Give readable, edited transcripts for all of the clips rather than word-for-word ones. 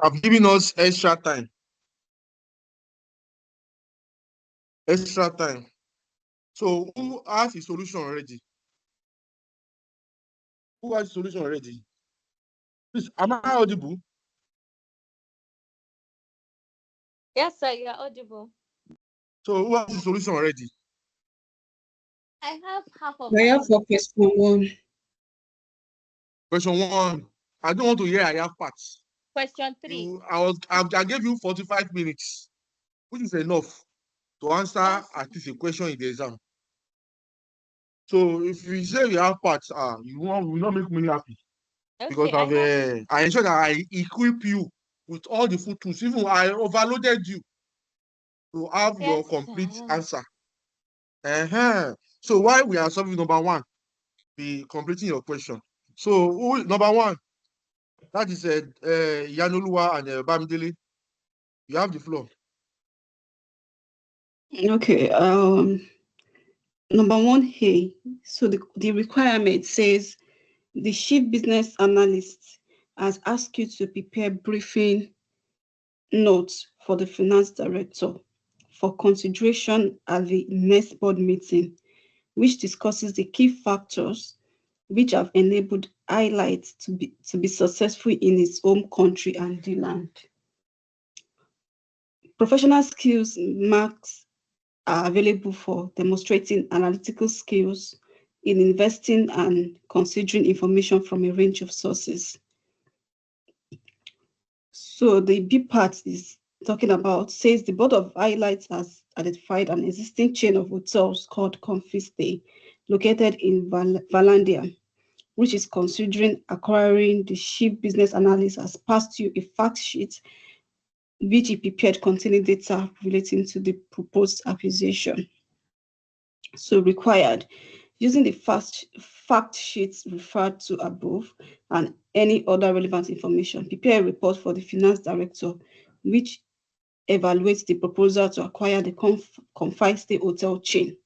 I've given us extra time. Extra time. So who has a solution already? Who has a solution already? Please, am I audible? Yes, sir, you are audible. So who has the solution already? I have half of I my have for question 1. Question 1. I don't want to hear I have parts. question 3. I gave you 45 minutes, which is enough to answer Yes. at least a question in the exam. So if you say you have parts, you will not make me happy. Okay, Because I ensure that I equip you with all the full tools. Even I overloaded you to have your complete answer. So while we are solving number 1, be completing your question. So who is number 1? That is Yanoluwa and Bamidele. You have the floor. Okay. Number 1A. So the requirement says the chief business analyst has asked you to prepare briefing notes for the finance director for consideration at the next board meeting, which discusses the key factors which have enabled highlights to be successful in its home country and the land. Professional skills marks are available for demonstrating analytical skills in investing and considering information from a range of sources. So the B part is talking about, says the Board of Highlights has identified an existing chain of hotels called Confiste, located in Valandia, which is considering acquiring. The chief business analyst has passed you a fact sheet which he prepared containing data relating to the proposed acquisition. So required, using the fact sheets referred to above and any other relevant information, prepare a report for the finance director, which evaluates the proposal to acquire the Confiste hotel chain.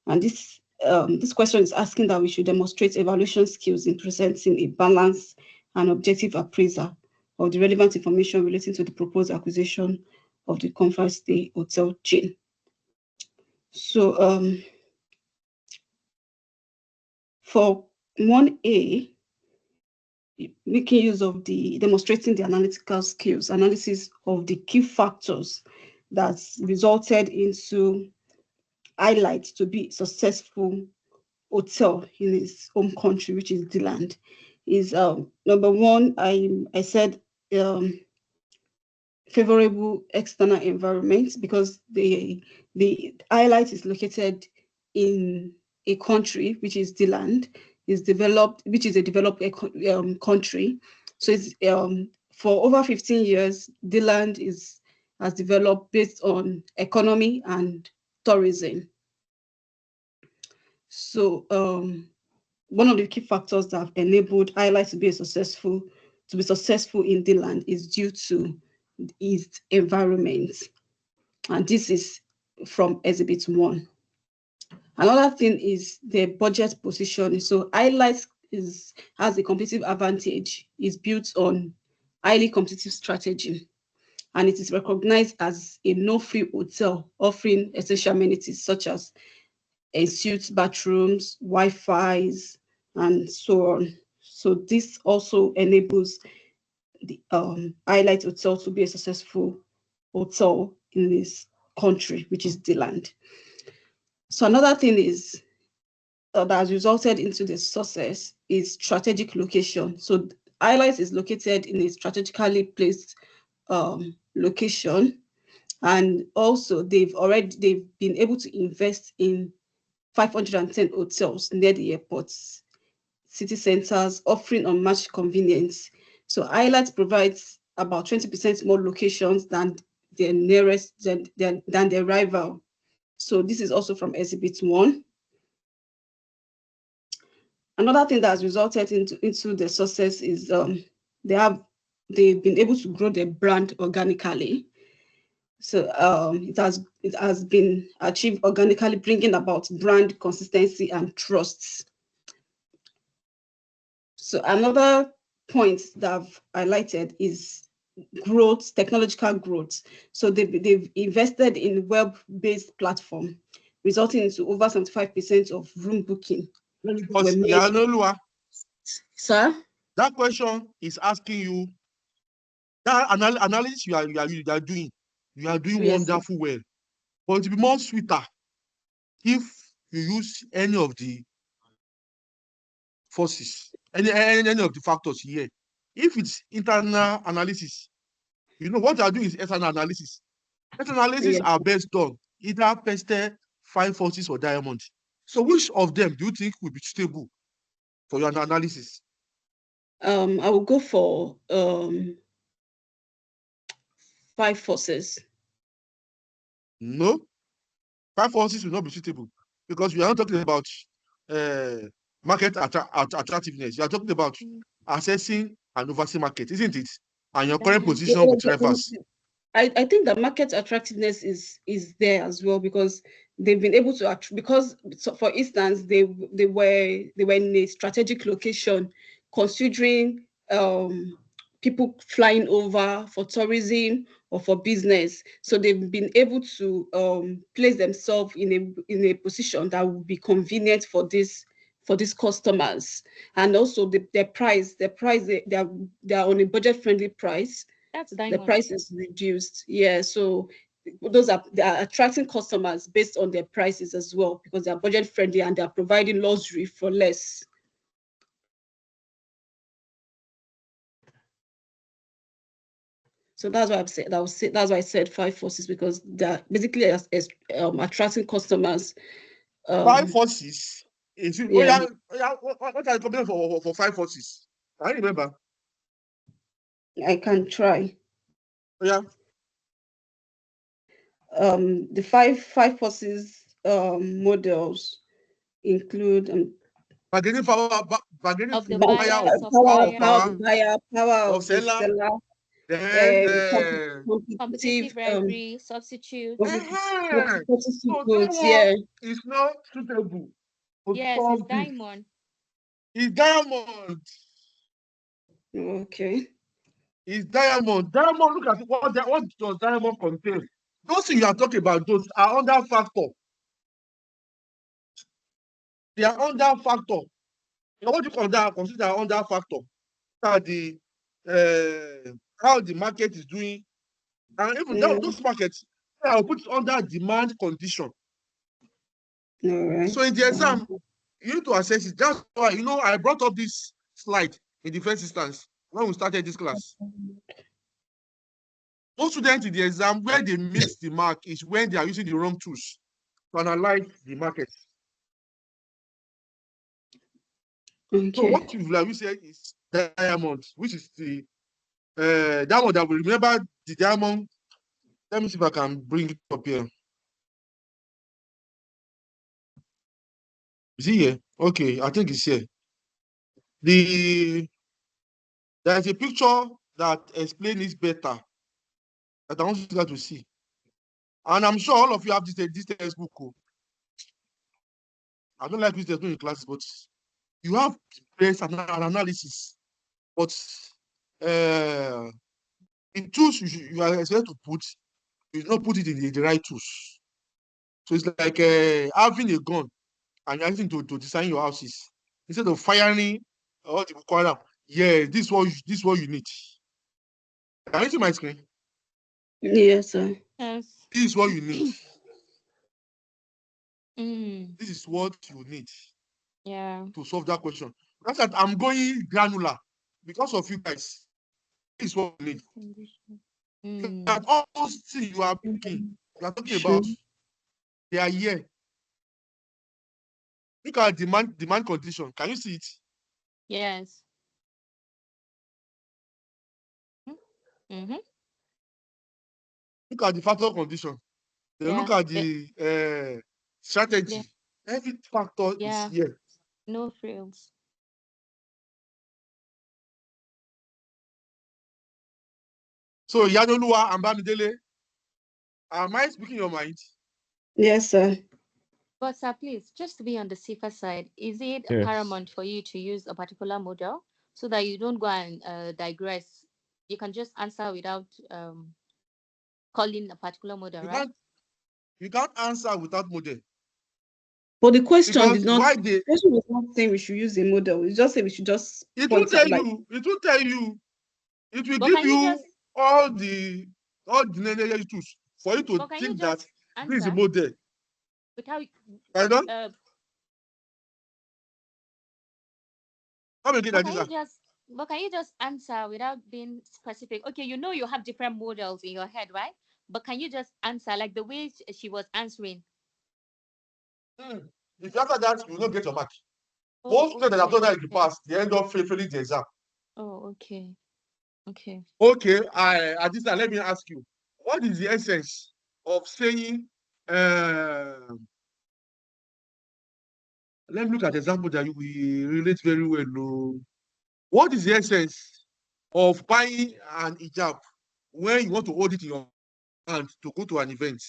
And this question is asking that we should demonstrate evaluation skills in presenting a balanced and objective appraisal of the relevant information relating to the proposed acquisition of the Confiste hotel chain. So for 1A, making use of demonstrating the analytical skills, analysis of the key factors that resulted into highlights to be successful hotel in his home country, which is the land, is number 1. I said favorable external environment, because the highlight is located in a country which is the land, is developed, which is a developed country. So it's for over 15 years, the land has developed based on economy and tourism. So one of the key factors that have enabled highlights to be successful in the land is due to its environment, and this is from Exhibit 1. Another thing is the budget position. So highlights has a competitive advantage, is built on highly competitive strategy, and it is recognized as a no-fee hotel offering essential amenities such as ensuite bathrooms, Wi-Fi's, and so on. So this also enables the highlight hotel to be a successful hotel in this country, which is the land. So another thing is that has resulted into the success is strategic location. So highlight is located in a strategically placed location, and also they've been able to invest in 510 hotels near the airports, city centers, offering unmatched convenience. So highlight provides about 20% more locations than their nearest than their rival. So this is also from Exhibit 1. Another thing that has resulted into the success is they've been able to grow their brand organically. So it has been achieved organically, bringing about brand consistency and trust. So another point that I've highlighted is growth, technological growth. So they've invested in web-based platform, resulting into over 75% of room booking. Yanolua, Sir? that question is asking you that analysis you are doing. You are doing Yes, wonderful well. But it will be more sweeter if you use any of the forces, any of the factors here. If it's internal analysis, you know what I do is external analysis. External analysis are best done either peste, 5 forces, or diamond. So which of them do you think will be suitable for your analysis? I will go for 5 forces. No, 5 forces will not be suitable because we are not talking about market attractiveness. You are talking about assessing and overseeing market, isn't it? And your current position with reverse. I think the market attractiveness is there as well, because they've been able to for instance, they were in a strategic location, considering people flying over for tourism or for business. So they've been able to place themselves in a position that will be convenient for these customers. And also their price, they are on a budget-friendly price. That's diamond. The price is reduced. Yeah, so they are attracting customers based on their prices as well, because they are budget-friendly and they are providing luxury for less. So that's why I've said that's why I said 5 forces, because they're basically attracting customers. 5 forces. Yeah. What are you comparing for 5 forces? I remember. I can try. Yeah. The five forces models include bargaining power of the buyer, power of the seller, then competitive rivalry, substitute. So that one is not suitable. Yes, it's diamond. It's diamond. Okay. It's diamond. Diamond, look at what does diamond contain? Those things you are talking about, those are under factor. They are under factor. Now, what you consider under factor? How the market is doing, and even those markets, I will put it under demand condition. All right. So in the exam, you need to assess it. That's why, I brought up this slide in the first instance when we started this class. Most students in the exam, where they miss the mark is when they are using the wrong tools to analyze the market. Okay. So what we said is diamond, which is the diamond that we remember the diamond. Let me see if I can bring it up here. Is it here? Okay, I think it's here. There's a picture that explains it better that I want you guys to see. And I'm sure all of you have this textbook. I don't like this textbook in classes, but you have base an analysis. But the tools you are expected to put, you not put it in the right tools. So it's like having a gun and you're using to design your houses. Instead of firing all the requirement, this is what you need. Can you see my screen? Yes, sir. Yes. This is what you need. This is what you need. Yeah. To solve that question. That's that I'm going granular because of you guys. This is what you need. That all those things you are talking about, they are here. Look at demand condition. Can you see it? Yes. Look at the factor condition. Then look at the strategy. Yeah. Every factor is here. No frills. So Yanolua and Bamidele, am I speaking your mind? Yes, sir. But sir, please, just to be on the safer side, is it paramount for you to use a particular model so that you don't go and digress You can just answer without calling a particular model, right? You can't answer without model. But the question Because did not. why The question was not saying we should use a model. It's just say we should just. It will point out, tell like, you. It will tell you. It will But give can you you just all the necessary tools for you to but can you think that just this is a answer model. without Pardon? Come again, but Adisa. can you just answer without being specific? Okay, you have different models in your head, right? But can you just answer like the way she was answering? If you answer that, you will not get your mark. Oh, Most students that have done that in the okay. past, they end up failing the exam. Oh, okay. Okay. Okay, Adisa, let me ask you, what is the essence of saying, let me look at the example that we relate very well. No? What is the essence of buying an hijab when you want to hold it in your hand to go to an event?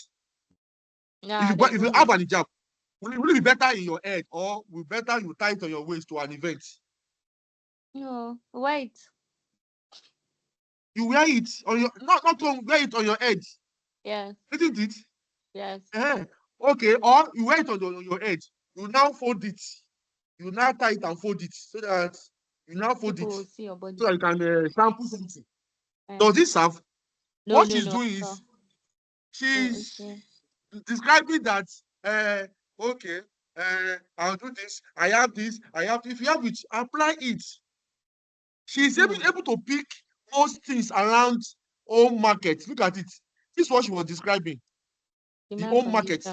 Yeah, If you have an hijab, will it be better in your head or will better you tie it on your waist to an event? No, wait. You wear it on your not to wear it on your head. Yes. Isn't it? Yes. Okay, or you wear it on your head. You now fold it. You now tie it and fold it so that you now fold People it will see your body. so that you can sample something. Does this serve? No, What no, she's no. doing is she's Okay. describing that okay, I'll do this, I have this, if you have it, apply it. She's able to pick most things around home market. Look at it. This is what she was describing. The home market.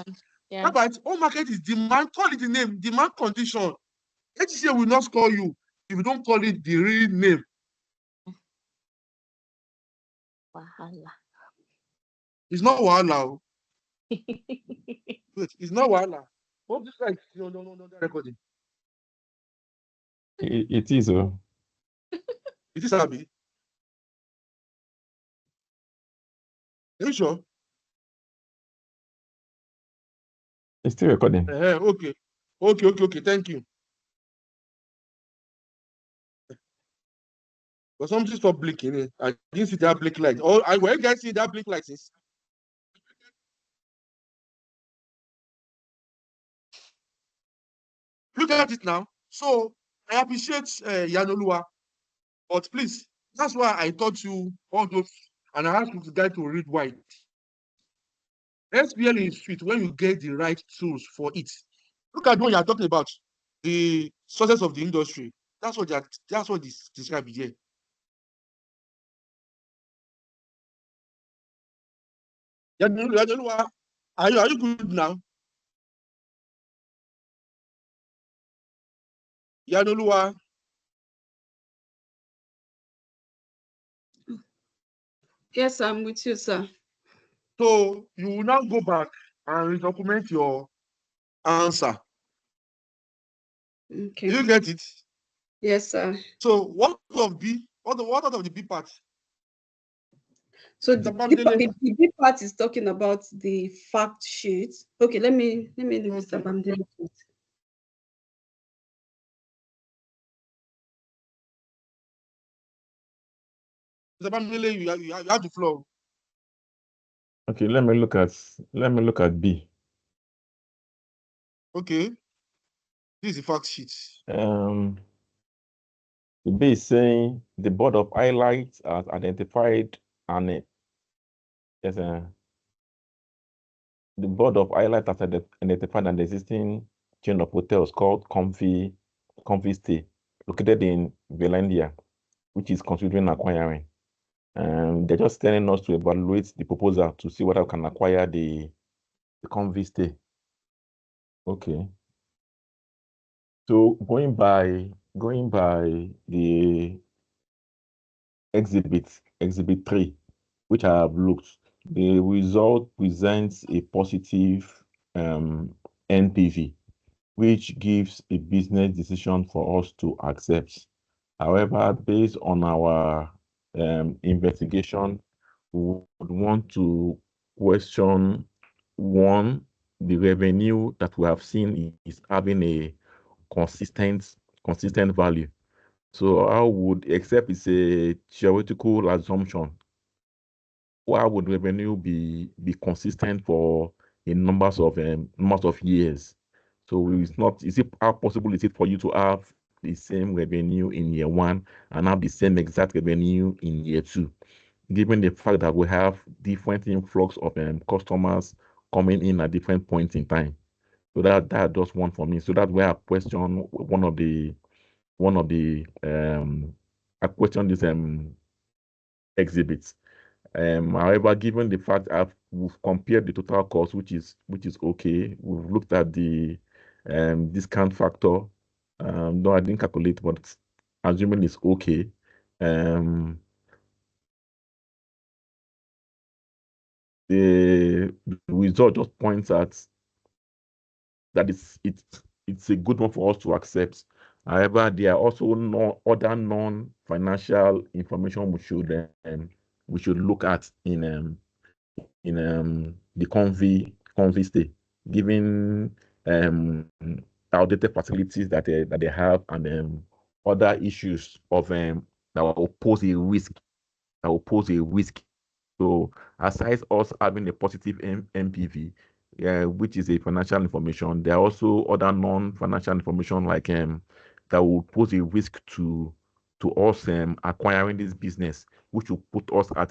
Yeah. But home market is demand, call it the name, demand condition. ACCA will not score you if you don't call it the real name. Wahala. It's not wahala. Wait, it's not wahala. Hope this like no that recording. It is. It is Abi. Are you sure? It's still recording. Okay. Thank you. But something stopped blinking. I didn't see that blink light. Oh, were you guys see that blink light? Look at it now. So I appreciate Yanolua, but please, that's why I taught you all those, and I asked you guys to read white. SBL is sweet when you get the right tools for it. Look at what you are talking about, the success of the industry. That's what this described here. Yanolua, are you good now? Yanolua. Yes, I'm with you, sir. So you will now go back and document your answer. Okay. Do you get it? Yes, sir. So what of B? What out of the B part? So the B part is talking about the fact sheet. Okay, let me do Mr. Bamdele. Mr. Bamdele, you have the floor. Okay, let me look at B. Okay. This is the fact sheet. The B is saying the board of highlights has identified the board of highlights has identified an existing chain of hotels called Comfy Stay, located in Valendia, which is considering acquiring. They're just telling us to evaluate the proposal to see whether we can acquire the Comfy Stay. Okay. So going by the exhibit 3, which I have looked, the result presents a positive NPV, which gives a business decision for us to accept. However, based on our investigation, we would want to question one, the revenue that we have seen is having a consistent value. So how would, except it's a theoretical assumption, how would revenue be consistent for a numbers of years? So it's not, is it, how possible is it for you to have the same revenue in year one and have the same exact revenue in year two, given the fact that we have different influx of customers coming in at different points in time? So that does one for me. So that's where I question I question this exhibits. However, given the fact we've compared the total cost, which is okay. We've looked at the discount factor. No, I didn't calculate, but assuming it's okay. The result just points at that it's a good one for us to accept. However, there are also other non-financial information we should look at in the convey stay, given outdated facilities that they have, and other issues of that will pose a risk. So aside us having a positive MPV, which is a financial information, there are also other non-financial information like that will pose a risk to us acquiring this business, which will put us at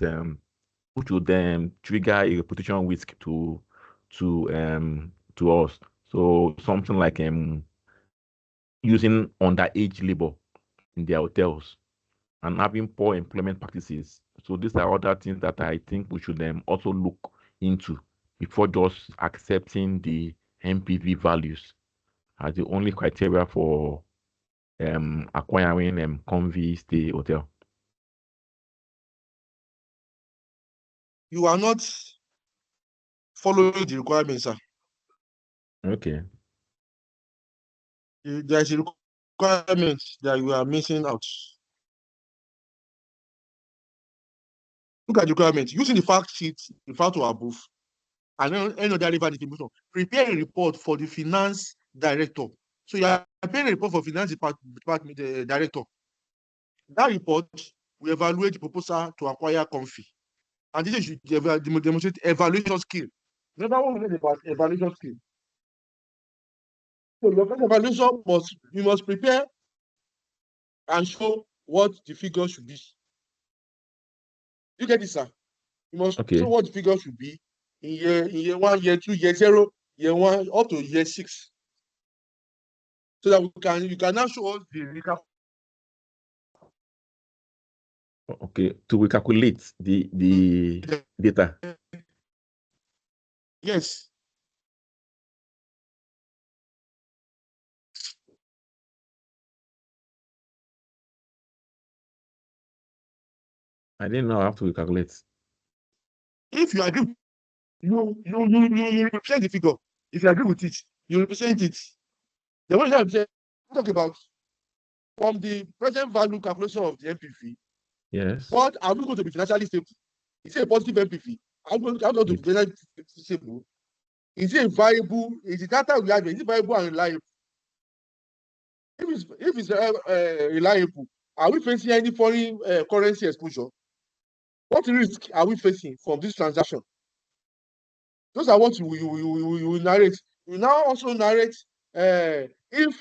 which would then trigger a reputation risk to us. So something like using underage labor in their hotels and having poor employment practices. So these are other things that I think we should also look into before just accepting the MPV values as the only criteria for acquiring convey stay hotel. You are not following the requirements, sir. Okay. There is a requirement that you are missing out. Look at the requirement. Using the fact sheet referred to above and any other relevant information, prepare a report for the finance director. So you are preparing a report for finance department director. That report will evaluate the proposal to acquire Comfy. And this should demonstrate evaluation skill. Remember what we said about evaluation skill. So your evaluation you must prepare and show what the figure should be. You get this, sir? You must show what the figure should be in year 1, year 2, year 0, year 1, up to year 6. So that you can now show us the recap. Okay, to recalculate the data. Yes. I didn't know I have to recalculate. If you agree, you represent the figure. If you agree with it, you represent it. The one that I'm talking about from the present value calculation of the MPV. Yes. What are we going to be financially stable? Is it a positive MPV? Are we going to be financially stable? Is it viable? Is the data we have? Is it viable and reliable? If it's reliable, are we facing any foreign currency exposure? What risk are we facing from this transaction? Those are what you narrate. You now also narrate if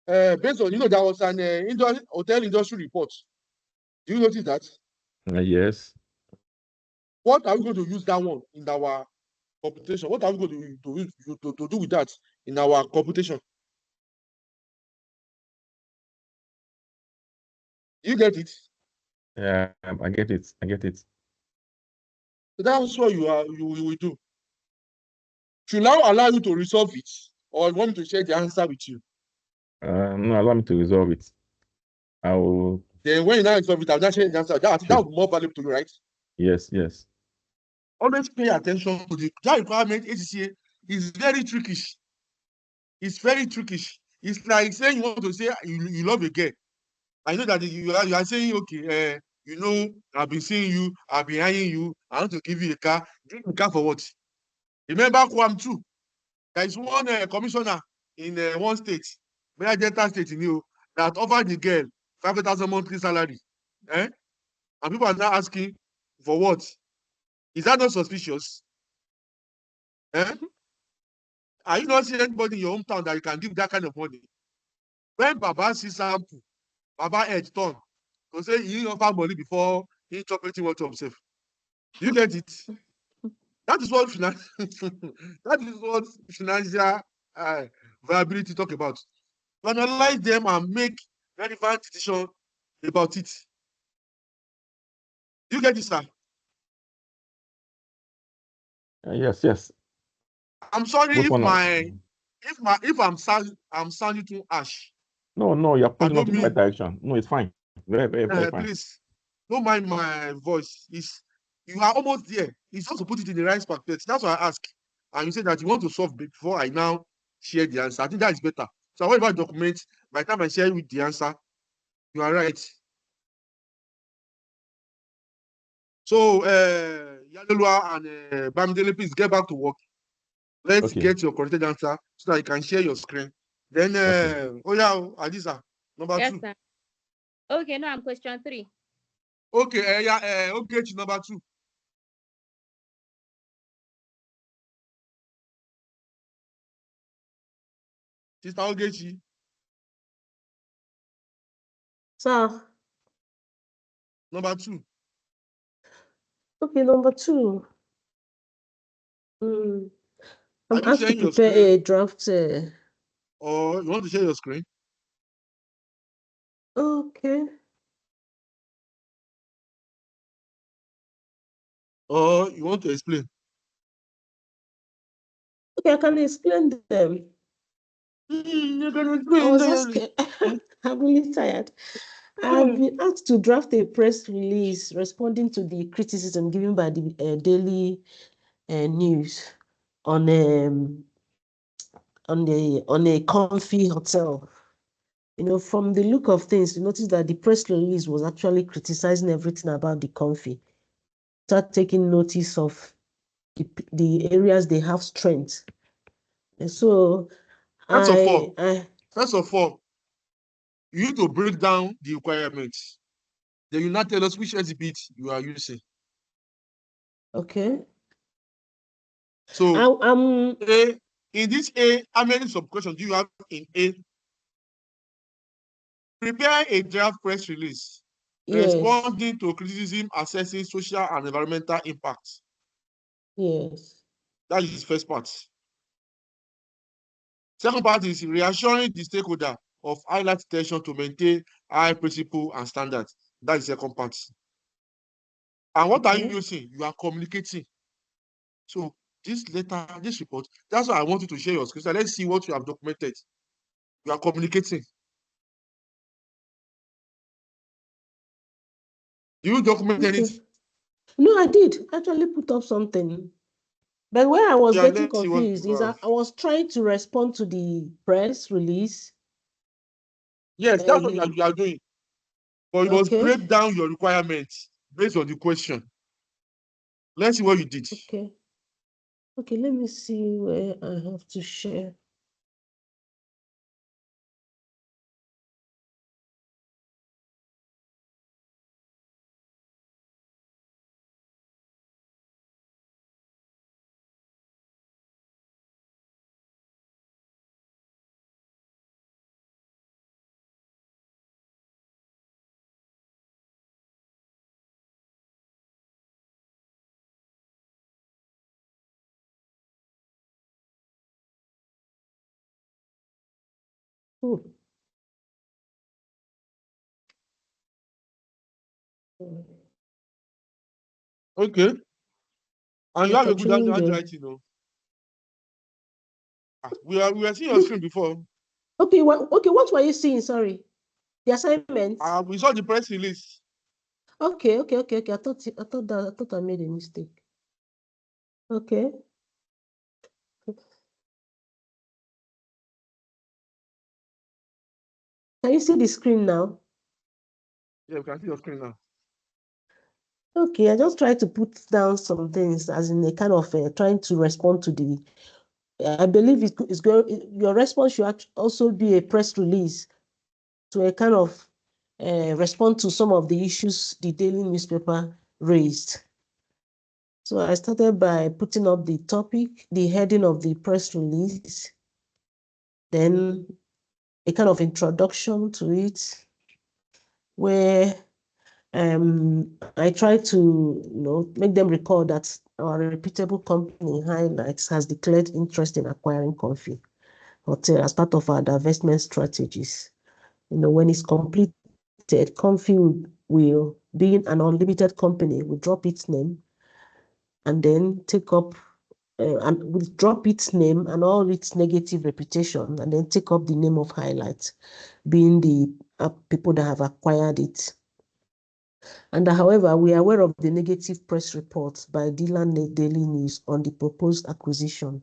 based on, there was an hotel industry report. Do you notice that? Yes. What are we going to use that one in our computation? What are we going to do with that in our computation? You get it? Yeah, I get it. So that's what you will do. Should I allow you to resolve it, or you want me to share the answer with you? No, allow me to resolve it. I will. Then when you now resolve it, I'll now share the answer. That will be more valuable to you, right? Yes. Always pay attention to that requirement. ACCA is very trickish. It's very trickish. It's like saying you want to say you love a girl. I know that you are saying, okay, I've been seeing you, I've been eyeing you, I want to give you a car. Give me a car for what? Remember Kwam too. There is one commissioner in one state, Delta State, that offered the girl 500,000 monthly salary. Eh? And people are now asking for what? Is that not suspicious? Eh? Are you not seeing anybody in your hometown that you can give that kind of money? When Baba sees sample, Baba head turn. To say he offer money before he chop anything what to himself. You get it? That is what that is what financial viability talk about. You analyze them and make relevant decision about it. You get it, sir? Yes, yes. I'm sorry Which if one? I'm sounding too harsh. No, you're pointing don't out in the right mean- direction. No, it's fine. Very fine. Please, don't mind my voice. You are almost there. It's just to put it in the right perspective. That's why I ask. And you say that you want to solve before I now share the answer. I think that is better. So whatever document, by the time I share with the answer, you are right. So Yalelua and Bamidele, please get back to work. Let's get your corrected answer so that you can share your screen. Then oh yeah, Adisa, number Yes, 2. sir. Okay, no, I'm question 3. Okay, okay, number 2. Sister Ogechi. Sir. Number 2. Okay, number 2. I'm asked to prepare a draft. Or you want to share your screen? Okay. Or you want to explain? Okay, I can explain them. You can explain. I was asking, I'm really tired. I've been asked to draft a press release responding to the criticism given by the Daily News on a comfy hotel. You know, from the look of things, you notice that the press release was actually criticizing everything about the comfy. Start taking notice of the areas they have strength. And so First of all, you need to break down the requirements. Then you now tell us which exhibit you are using. Okay. So in this A, how many sub-questions do you have in A? Prepare a draft press release. Yes. Responding to criticism, assessing social and environmental impacts. Yes. That is the first part. Second part is reassuring the stakeholder of highlight attention to maintain high principle and standards. That is the second part. And what are you using? You are communicating. So this letter, this report, that's why I want you to share your screen. So let's see what you have documented. You are communicating. Do you document anything? No, I did actually put up something. But where I was getting confused is I was trying to respond to the press release. Yes, that's what you are doing. But you must break down your requirements based on the question. Let's see what you did. Okay. Okay, let me see where I have to share. Okay. And you have a good handwriting, though. We were seeing your screen before. Okay, what were you seeing? Sorry. The assignment. We saw the press release. Okay. I thought I made a mistake. Okay. Can you see the screen now? Yeah, we can see your screen now. Okay, I just tried to put down some things as in a kind of trying to respond to the. I believe your response should also be a press release to a kind of respond to some of the issues the daily newspaper raised. So I started by putting up the topic, the heading of the press release, then a kind of introduction to it, where I try to make them recall that our reputable company, Highlights, has declared interest in acquiring Comfy Hotel as part of our divestment strategies. When it's completed, Comfy will being an unlimited company, will drop its name and then take up and will drop its name and all its negative reputation and then take up the name of Highlights, being the people that have acquired it. And however, we are aware of the negative press reports by Dylan Daily News on the proposed acquisition.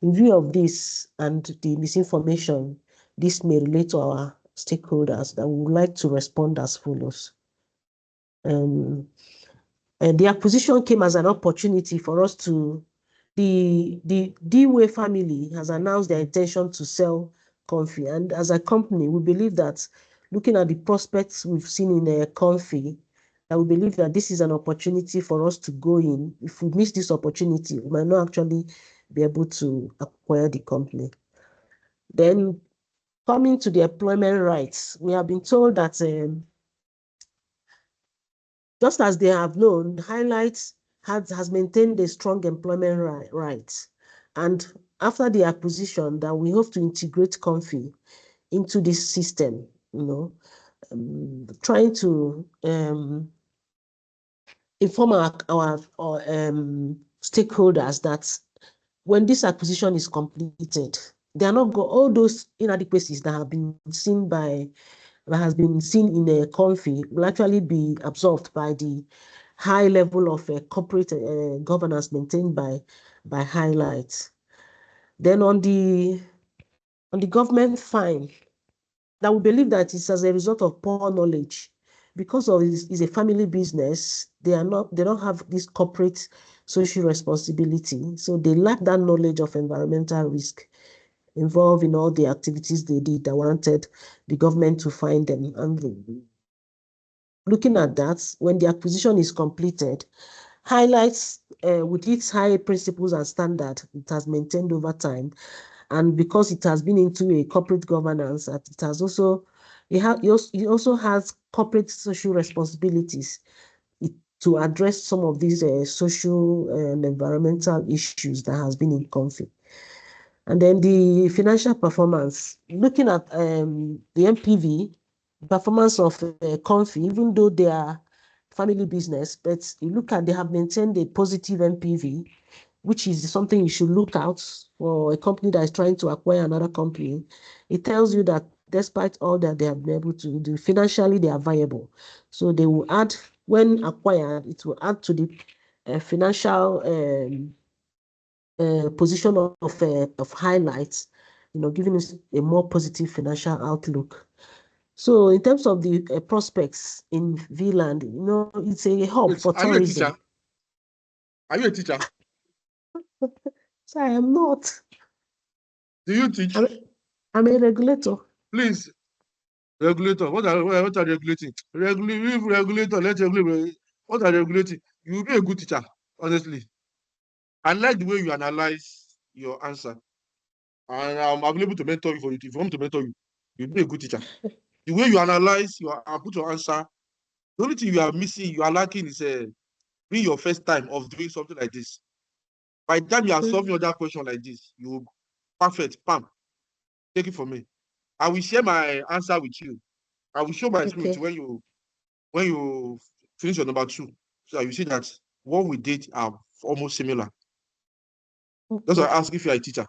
In view of this and the misinformation, this may relate to our stakeholders that we would like to respond as follows. And the acquisition came as an opportunity for us to, the D-Way family has announced their intention to sell Comfy. And as a company, we believe that looking at the prospects we've seen in Comfy, I would believe that this is an opportunity for us to go in. If we miss this opportunity, we might not actually be able to acquire the company. Then coming to the employment rights, we have been told that just as they have known, Highlights has maintained a strong employment rights. And after the acquisition, that we hope to integrate Comfy into this system, trying to inform our stakeholders that when this acquisition is completed, they are not all those inadequacies that have been seen in a Comfy will actually be absorbed by the high level of corporate governance maintained by Highlights. Then on the government fine, that we believe that it's as a result of poor knowledge. Because of it's a family business, they don't have this corporate social responsibility. So they lack that knowledge of environmental risk involved in all the activities they did that wanted the government to fine them. And looking at that, when the acquisition is completed, Highlights with its high principles and standard it has maintained over time. And because it has been into a corporate governance, it has also it also has corporate social responsibilities to address some of these social and environmental issues that has been in conflict. And then the financial performance, looking at the MPV, performance of Comfy, even though they are family business, but you look at they have maintained a positive MPV, which is something you should look out for a company that is trying to acquire another company. It tells you that despite all that they have been able to do, financially they are viable. So they will add, when acquired, it will add to the financial position of Highlights, giving us a more positive financial outlook. So in terms of the prospects in VLand, it's a hub for tourism. Are you a teacher? So I am not. Do you teach? I'm a regulator. Please, regulator. What are regulating? Regulator. Let's regulate. What are regulating? You will be a good teacher, honestly. I like the way you analyze your answer, and I'm available to mentor you for it. If you want me to mentor you, you'll be a good teacher. The way you analyze put your answer. The only thing you are missing, you are lacking, is being your first time of doing something like this. By the time you are solving other question like this, you perfect. Pam, take it from me. I will share my answer with you. I will show my screen when you finish your number 2, so that you see that what we did are almost similar. Okay. That's why I ask if you are a teacher.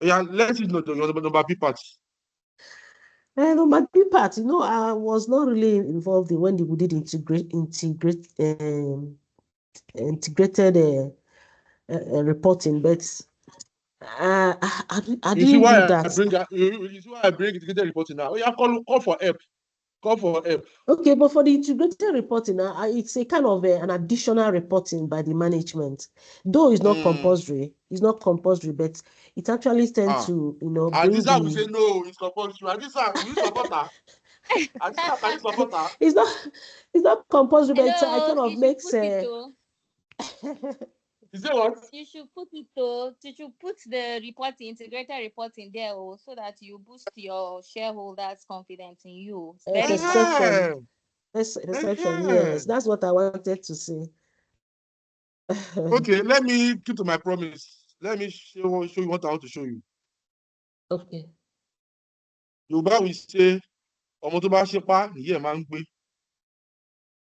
Yeah, let you know your number B part. Number B part, I was not really involved in when we did integrated reporting, but I didn't do that. You see why I bring integrated reporting now? Yeah, call for help. Call for help. Okay, but for the integrated reporting, it's a kind of an additional reporting by the management. Though it's not compulsory. It's not compulsory, but it actually tends to, bring Adisa will say no, it's compulsory. Adisa, will you support her? Adisa, can you support her? It's not compulsory, but it kind Hello, of you should makes put it though. You say what? You should put it though. You should put the reporting, integrated reporting there, so that you boost your shareholders' confidence in you. It's very important. perception. Perception, Eh-heh. yes. That's what I wanted to say. Okay, let me keep to my promise. Let me show you what I want to show you. Okay. Yorùbá will say, ọmọ tó bá ṣepá nìyí ẹ̀ máa ń gbé.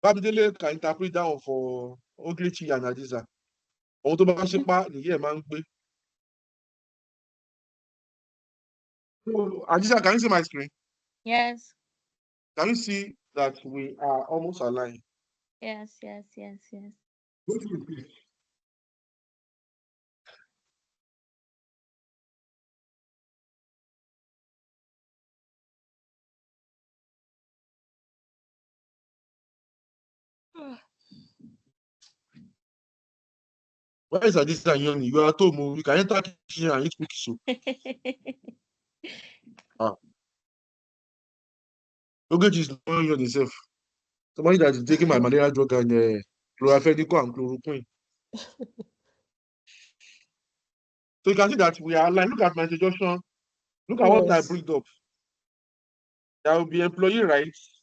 Bámidélé can interpret that one for Oglechi and Adisa. Ọmọ tó bá ṣepá nìyí ẹ̀ máa ń gbé. So, Adisa, can you see my screen? Yes, Can you see that we are almost aligned? yes, yes, yes, yes. Go to the page. Where is Adisa and Yoni? You are told you can enter kitchen and eat cookies soup. Oglechi is not Yoni himself. Somebody that is taking my malaria drug and chloramphenicol and chloroquine. So you can see that we are aligned. Look at my introduction. Look at what I Yes. bring up. There will be employee rights.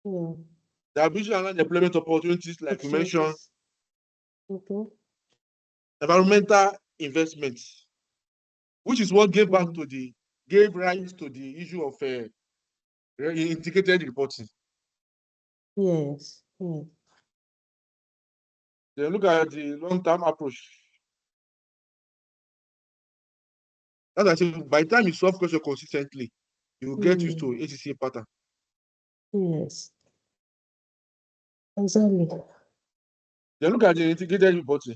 Yeah. There will be aligned employment opportunities, like we mentioned. Okay. Environmental investments, which is what gave rise to the issue of integrated reporting. Yes. Yeah. Then look at the long-term approach. As I said, by the time you solve question consistently, you will get used to ACCA pattern. Yes. Exactly. Then look at the integrated reporting.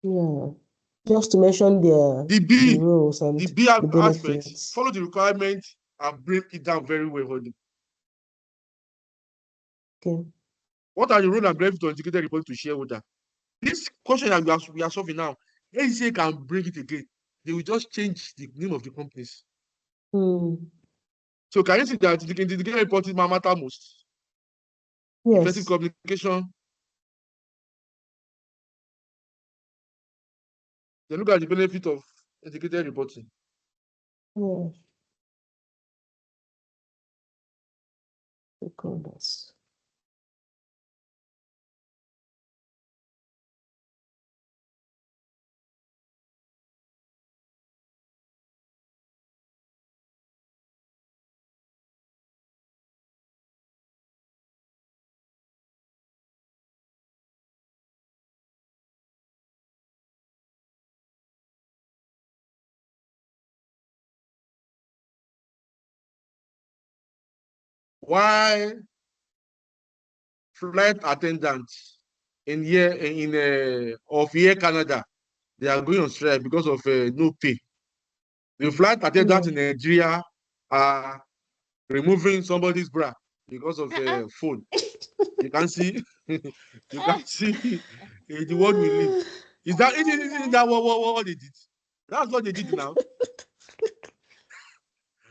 Yeah. Just to mention the rules and the B the aspect, benefits. follow the requirements and break it down very well for them. Okay. What are the role and benefits of integrated reporting to shareholder? This question that we are solving now, ACCA can bring it again. They will just change the name of the companies. So can you see that the integrated reporting matter most? Yes. Effective communication. Then look at the benefit of integrated reporting. Yeah. Stakeholders. Why flight attendants in Canada, they are going on strike because of no pay. The flight attendants in Nigeria are removing somebody's bra because of phone. You can see, you can see the world we live. Isn't that what they did? That's what they did now.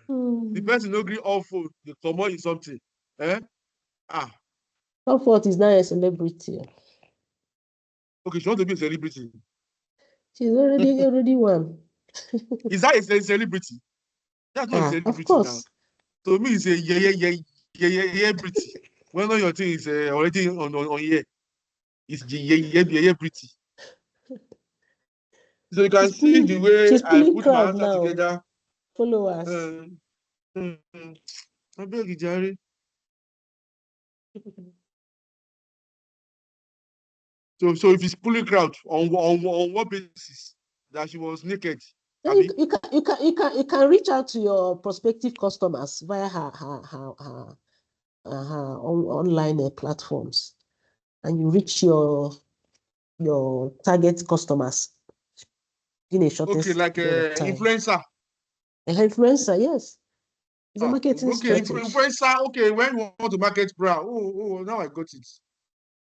The person no agree all phone, they come out in something. Comfort is now a celebrity. Okay, she wants to be a celebrity. She's already one. Is that a celebrity? That's not a celebrity of course. now. To me, it's a celebrity. When all your thing is already on here, it's pretty. So you can see the way I put my answer together. Followers. I beg you, Jerry. So if it's pulling crowd on what basis that she was naked? You can reach out to your prospective customers via her online platforms, and you reach your target customers in a shortest period of time. Influencer. An influencer, yes. It's a marketing strategy. Influencer. Okay, when you want to market bra, now I got it.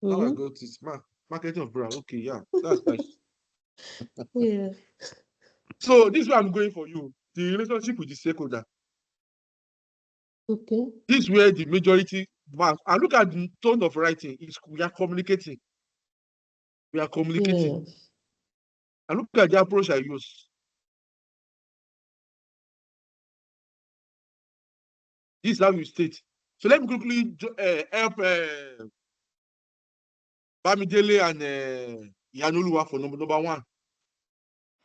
Now I got it. Marketing of bra. Okay, yeah, that's nice. Yeah. So this is where I'm going for you. The relationship with the stakeholder. Okay. This is where the majority marks. And look at the tone of writing. We are communicating. We are communicating. Yes. And look at the approach I use. This is how you state. So let me quickly help Bamidele and Yanuluwa for number one.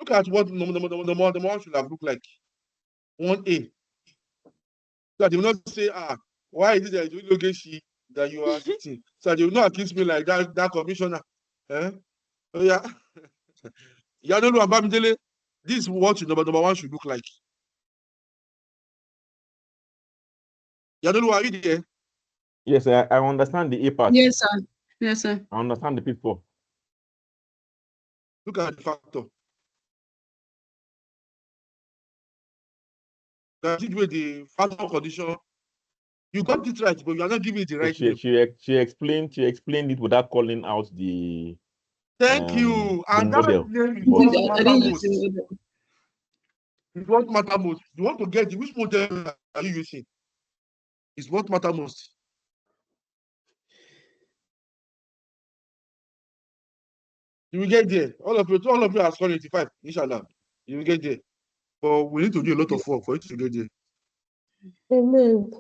Look at what number one should have looked like. 1A. So they will not say, why is it that that you are sitting? So they will not accuse me like that commissioner. Eh? Oh, yeah. Yanulu and Bamidele, this is what number one should look like. Yanulu, are you there? Yes, I understand the A part. Yes, sir. Yes, sir. I understand the people. Look at the factor. That is where the factor condition. You got it right, but you are not giving it the right name. She explained it without calling out the Thank you. And that model. name is But what I matter didn't use most. the model. It's what matter most. You want to get which model are you using? It's what matter most. You will get there. All of you are scoring 85, inshallah. You will get there. But we need to do a lot of work for it to get there. Amen.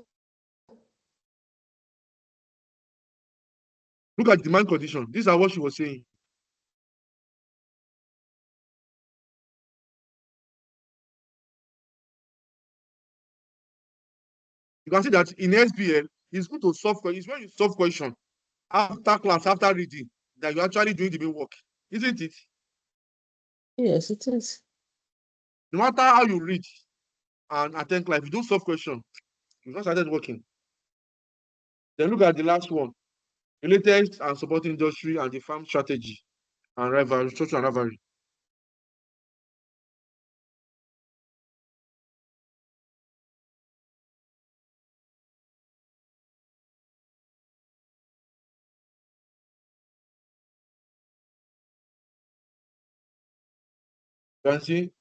Look at demand condition. These are what she was saying. You can see that in SBL, it's good to solve questions. It's when you solve question after class, after reading, that you're actually doing the main work. Isn't it? Yes, it is. No matter how you read and attend class, if you don't solve question, you've not started working. Then look at the last one. Related and supporting industry and the farm strategy and rivalry, structure and rivalry. You can see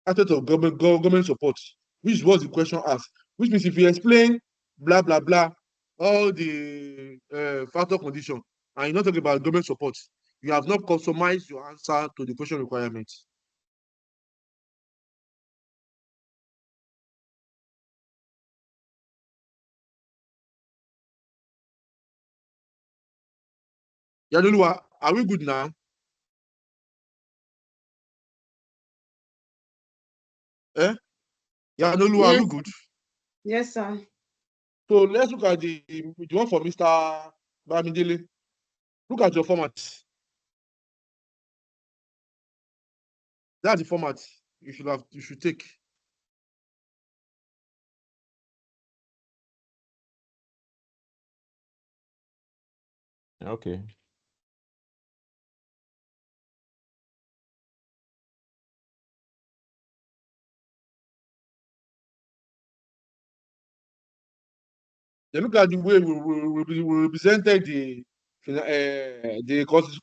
aspect of government support, which was the question asked. Which means if you explain blah blah blah, all the factor condition, and you're not talking about government support, you have not customized your answer to the question requirements. Yadoluwa, are we good now? Eh? Yadoluwa, are we Yes. good? Yes, sir. So let's look at the one for Mr. Bamidele. Look at your format. That's the format you should take. okay. Then look at the way we represented the course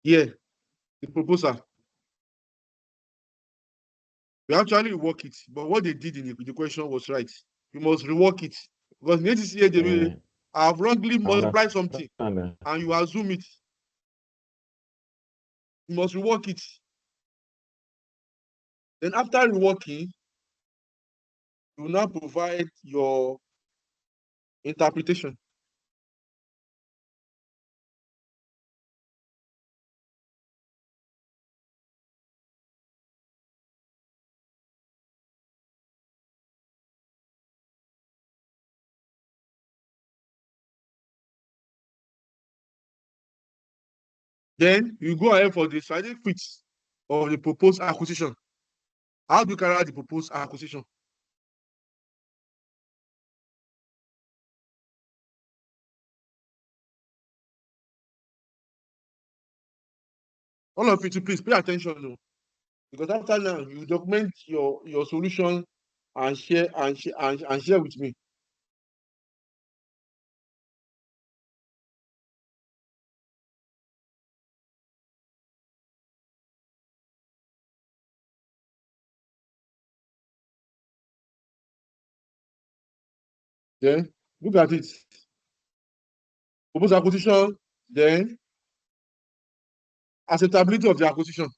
here, the proposal. We actually work it, but what they did in the question was right. You must rework it. Because in ACCA, they will have wrongly multiplied something and you assume it. You must rework it. Then after reworking, you will now provide your interpretation. Then you go ahead for the strategic fit of the proposed acquisition. How do you carry out the proposed acquisition? All of you, please pay attention now. Because after now, you document your solution and share with me. Then look at it. Proposed acquisition, then acceptability of the acquisition.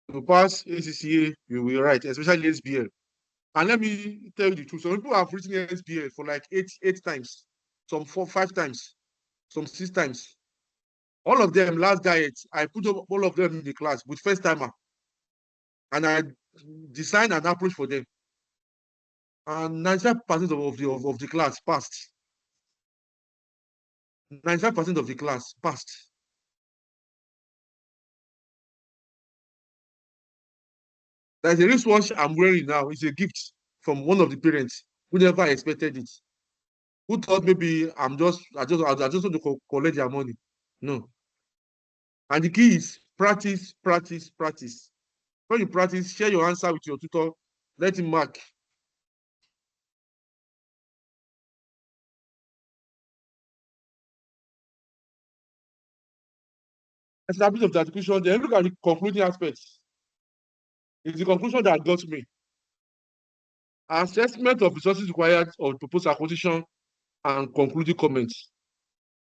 To pass ACCA, you will write, especially SBL. And let me tell you the truth. Some people have written SBL for like eight times, some 5 times, some 6 times. All of them, last diet, I put up all of them in the class with first timer. And I designed an approach for them. And 95% of the class passed. 95% of the class passed. There's a wristwatch I'm wearing now. It's a gift from one of the parents who never expected it. Who thought maybe I just want to collect their money. No. And the key is practice, practice, practice. When you practice, share your answer with your tutor, let him mark. Establish of the articulation, then look at the concluding aspects. It's the conclusion that got me. Assessment of resources required of proposed acquisition and concluding comments.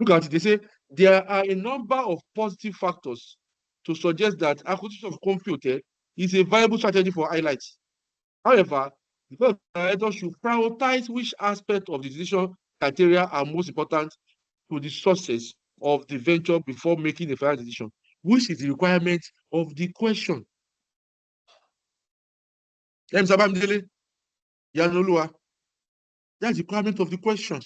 Look at it. They say there are a number of positive factors to suggest that acquisition of computer is a viable strategy for highlights. However, the director should prioritize which aspect of the decision criteria are most important to the success of the venture before making a final decision, which is the requirement of the question. That's the requirement of the question.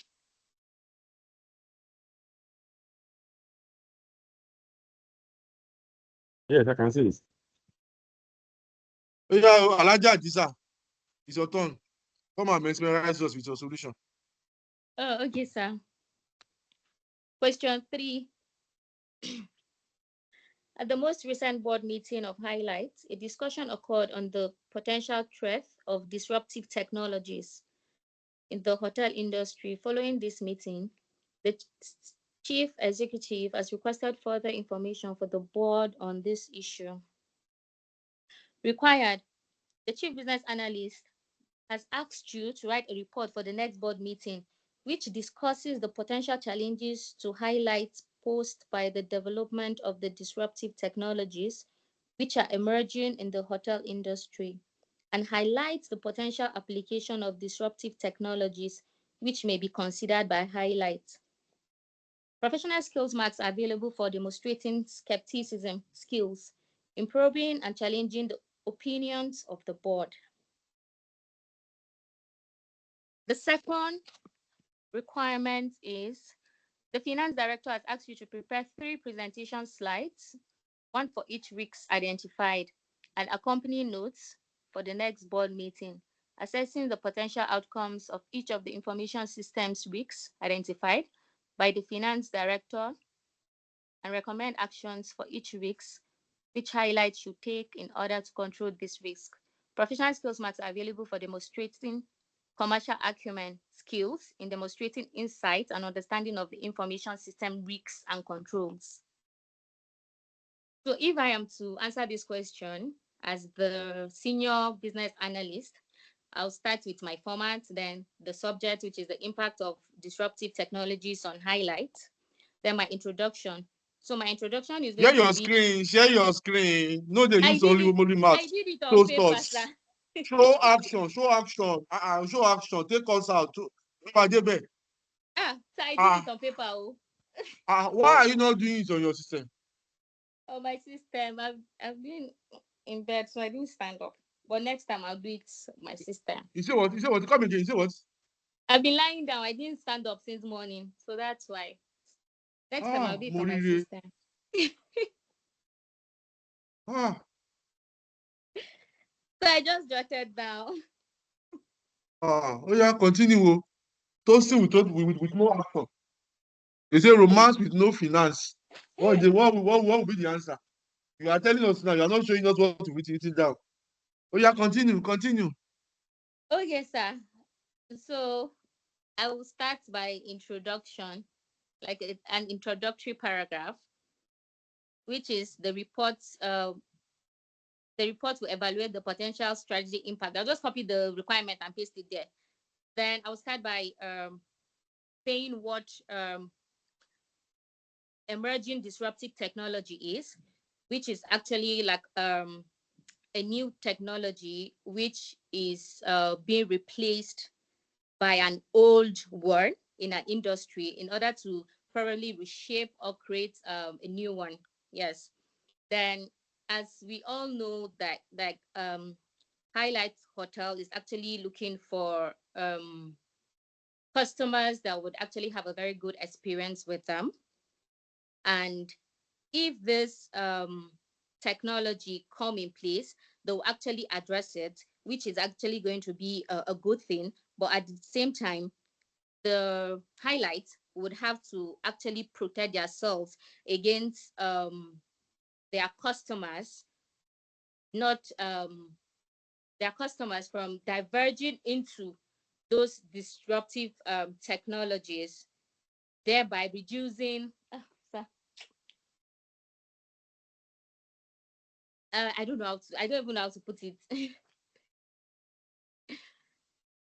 Yes, I can see this. Yeah, Alaja Adisa, it's your turn. Come and mesmerize us with your solution. Oh, okay, sir. Question 3. At the most recent board meeting of Highlights, a discussion occurred on the potential threat of disruptive technologies in the hotel industry. Following this meeting, the chief executive has requested further information for the board on this issue. Required, the chief business analyst has asked you to write a report for the next board meeting, which discusses the potential challenges to highlight posed by the development of the disruptive technologies which are emerging in the hotel industry, and highlights the potential application of disruptive technologies which may be considered by Highlight. Professional skills marks are available for demonstrating skepticism skills, improving and challenging the opinions of the board. The second requirement is the finance director has asked you to prepare 3 presentation slides, 1 for each risks identified, and accompanying notes for the next board meeting, assessing the potential outcomes of each of the information systems risks identified by the finance director, and recommend actions for each risk which Highlight should take in order to control this risk. Professional skills marks are available for demonstrating commercial acumen skills in demonstrating insight and understanding of the information system risks and controls. So if I am to answer this question as the senior business analyst, I'll start with my format, then the subject, which is the impact of disruptive technologies on Highlight, then my introduction. So my introduction is Share your screen, share your screen. No, they use only mouth. I did it on paper, sir. Show action, show action. Show action. Take us out. So I did it on paper. Why are you not doing it on your system? On my system. I've been in bed, so I didn't stand up. But next time I'll do it on my system. You say what? You say what? Come again. You say what? I've been lying down. I didn't stand up since morning, so that's why. Next time I'll do it on my system. So I just jotted down. Oh yeah, continue. Toasting with no action. They say romance with no finance. What will be the answer? You are telling us now. You are not showing us what to be written down. Oh yeah, continue. Okay, sir. So I will start by introduction. like an introductory paragraph, which is the reports. The report will evaluate the potential strategic impact. I'll just copy the requirement and paste it there. Then I'll start by saying what emerging disruptive technology is, which is actually like a new technology which is being replaced by an old one in an industry in order to probably reshape or create a new one. Yes. Then, as we all know, that Highlight Hotel is actually looking for customers that would actually have a very good experience with them. And if this technology come in place, they'll actually address it, which is actually going to be a good thing. But at the same time, the Highlights would have to actually protect themselves against their customers, not their customers from diverging into those disruptive technologies, thereby reducing. I don't know how to. I don't even know how to put it.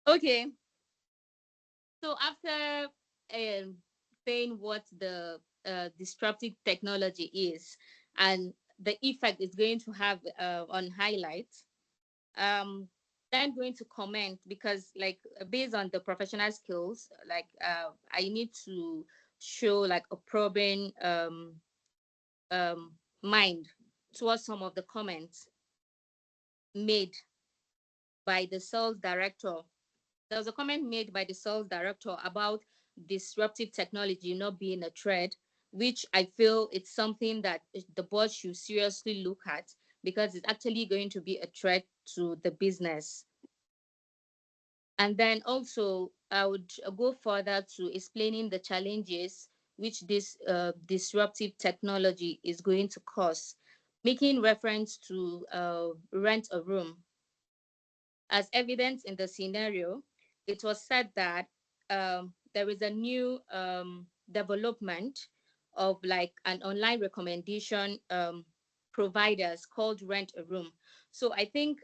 Okay. So after saying what the disruptive technology is and the effect it's going to have on Highlights, then going to comment, because like based on the professional skills, like I need to show like a probing mind towards some of the comments made by the sales director. There was a comment made by the sales director about disruptive technology not being a threat, which I feel it's something that the board should seriously look at, because it's actually going to be a threat to the business. And then also, I would go further to explaining the challenges which this disruptive technology is going to cause, making reference to rent a room. As evidence in the scenario, it was said that there is a new development of like an online recommendation providers called Rent a Room. So I think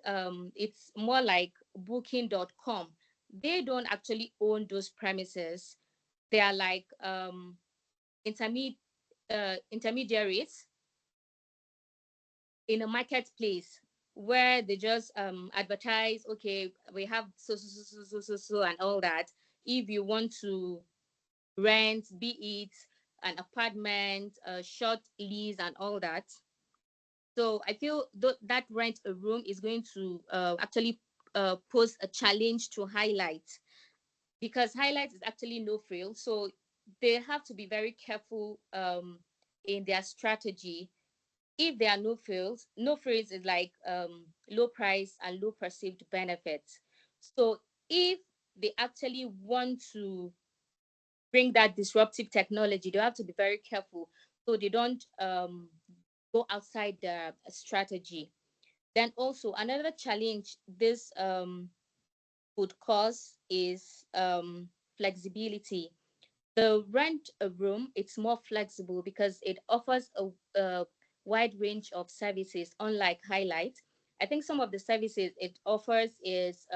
it's more like booking.com. They don't actually own those premises. They are like intermediaries in a marketplace where they just advertise, okay, we have so and all that. If you want to rent, be it an apartment, a short lease and all that. So I feel that Rent a Room is going to actually pose a challenge to Highlight, because Highlight is actually no frill. So they have to be very careful in their strategy. If there are no frills, no frills is like low price and low perceived benefits. So if they actually want to bring that disruptive technology, they have to be very careful so they don't go outside the strategy. Then also another challenge this would cause is flexibility. The Rent a Room, it's more flexible because it offers a wide range of services, unlike Highlight. I think some of the services it offers is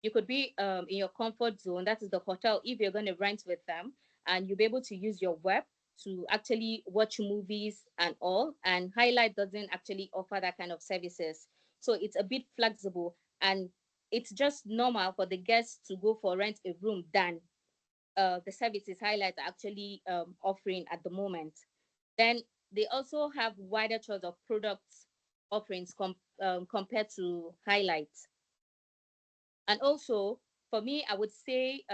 you could be in your comfort zone, that is the hotel, if you're going to rent with them, and you'll be able to use your web to actually watch movies and all. And Highlight doesn't actually offer that kind of services. So it's a bit flexible, and it's just normal for the guests to go for Rent a Room than the services Highlight are actually offering at the moment. Then they also have wider choice of products offerings compared to Highlight. And also, for me, I would say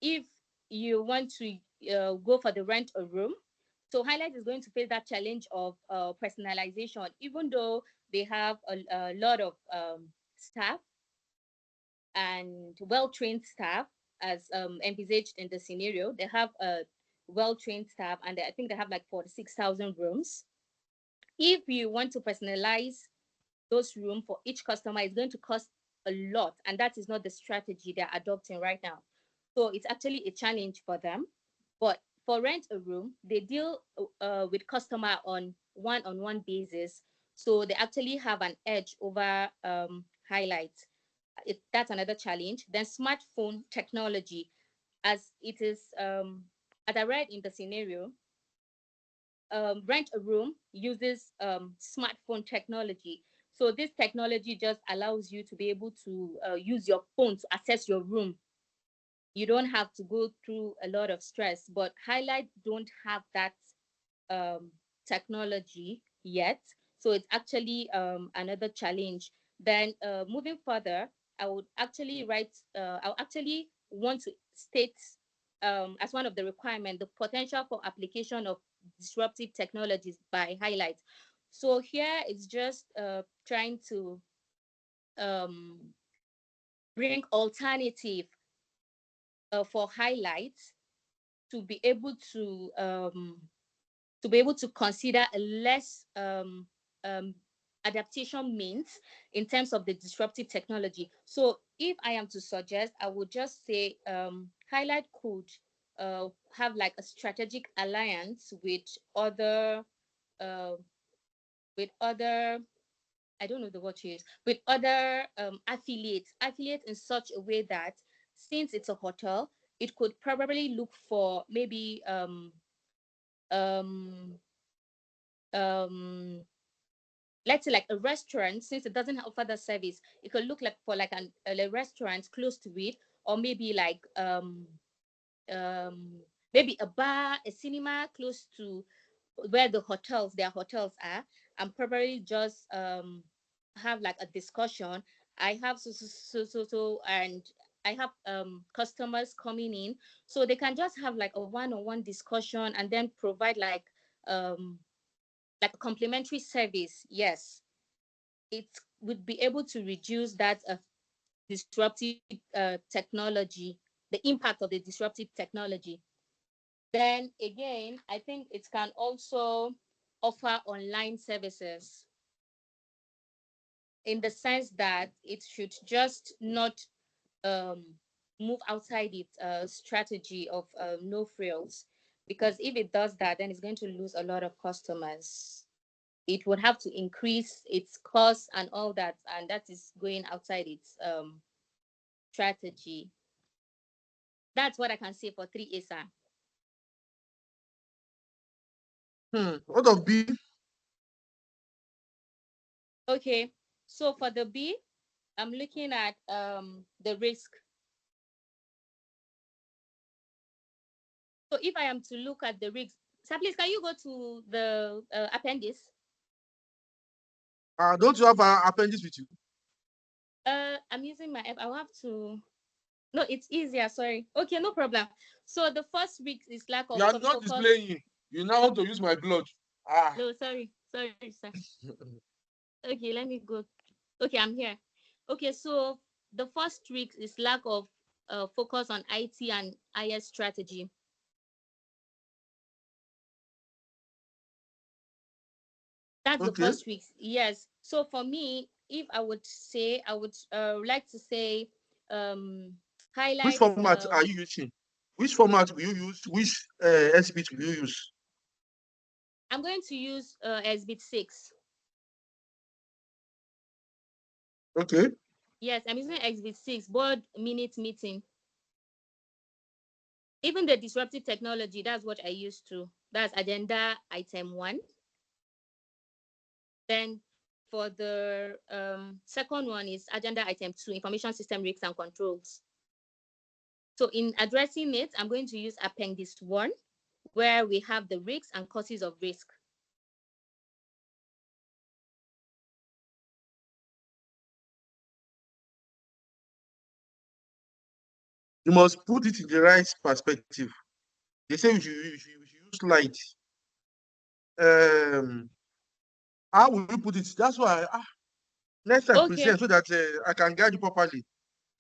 if you want to go for the Rent a Room, so Highlight is going to face that challenge of personalization, even though they have a lot of staff and well-trained staff, as envisaged in the scenario. They have a well-trained staff, and I think they have like 46,000 rooms. If you want to personalize those rooms for each customer, it's going to cost a lot, and that is not the strategy they're adopting right now. So it's actually a challenge for them. But for rent a room, they deal with customer on one-on-one basis. So they actually have an edge over highlights. That's another challenge. Then smartphone technology, as it is, as I read in the scenario, rent a room uses smartphone technology. So this technology just allows you to be able to use your phone to access your room. You don't have to go through a lot of stress, but highlight don't have that um, technology yet. So it's actually another challenge. Then moving further, I'll actually want to state as one of the requirements the potential for application of disruptive technologies by highlight. So here it's just trying to um, bring alternative for highlights to be able to consider a less adaptation means in terms of the disruptive technology. So if I am to suggest, I would just say highlight could have like a strategic alliance uh, with other I don't know the word to use, with other affiliates in such a way that since it's a hotel, it could probably look for maybe um um let's say like a restaurant. Since it doesn't offer the service, it could look like for like a restaurant close to it, or maybe like um maybe a bar, a cinema close to where their hotels are, and probably just have like a discussion. I have and I have customers coming in, so they can just have like a one-on-one discussion and then provide um like a complimentary service. Yes, it would be able to reduce that disruptive technology, the impact of the disruptive technology. Then again, I think it can also offer online services in the sense that it should just not um, move outside its strategy of no frills. Because if it does that, then it's going to lose a lot of customers. It would have to increase its cost and all that, and that is going outside its strategy. That's what I can say for 3A, sir. What of B? Okay, so for the B, I'm looking at the risk. So if I am to look at the risk, sir, please, can you go to the appendix? Don't you have an appendix with you? I'm using my app. I'll have to. No, it's easier. Sorry. Okay, no problem. So the first risk is lack of You are not focus. displaying. You now want to use my blood. No, sorry, sir. Okay, let me go. Okay, I'm here. Okay, so the first risk is lack of focus on IT and IS strategy. That's the Okay. first week. Yes. So for me, if I would say, I would like to say Which highlights. format are you using? Which format will you use? Which SBT will you use? I'm going to use SBT 6. Okay. Yes, I'm using SBT 6 board minute meeting. Even the disruptive technology, that's what I used to. That's agenda item 1. Then for the second one is agenda item 2, information system risks and controls. So in addressing it, I'm going to use appendix 1, where we have the risks and causes of risk. You must put it in the right perspective. They say we should use light. How will you put it? That's why next time present so that I can guide you properly.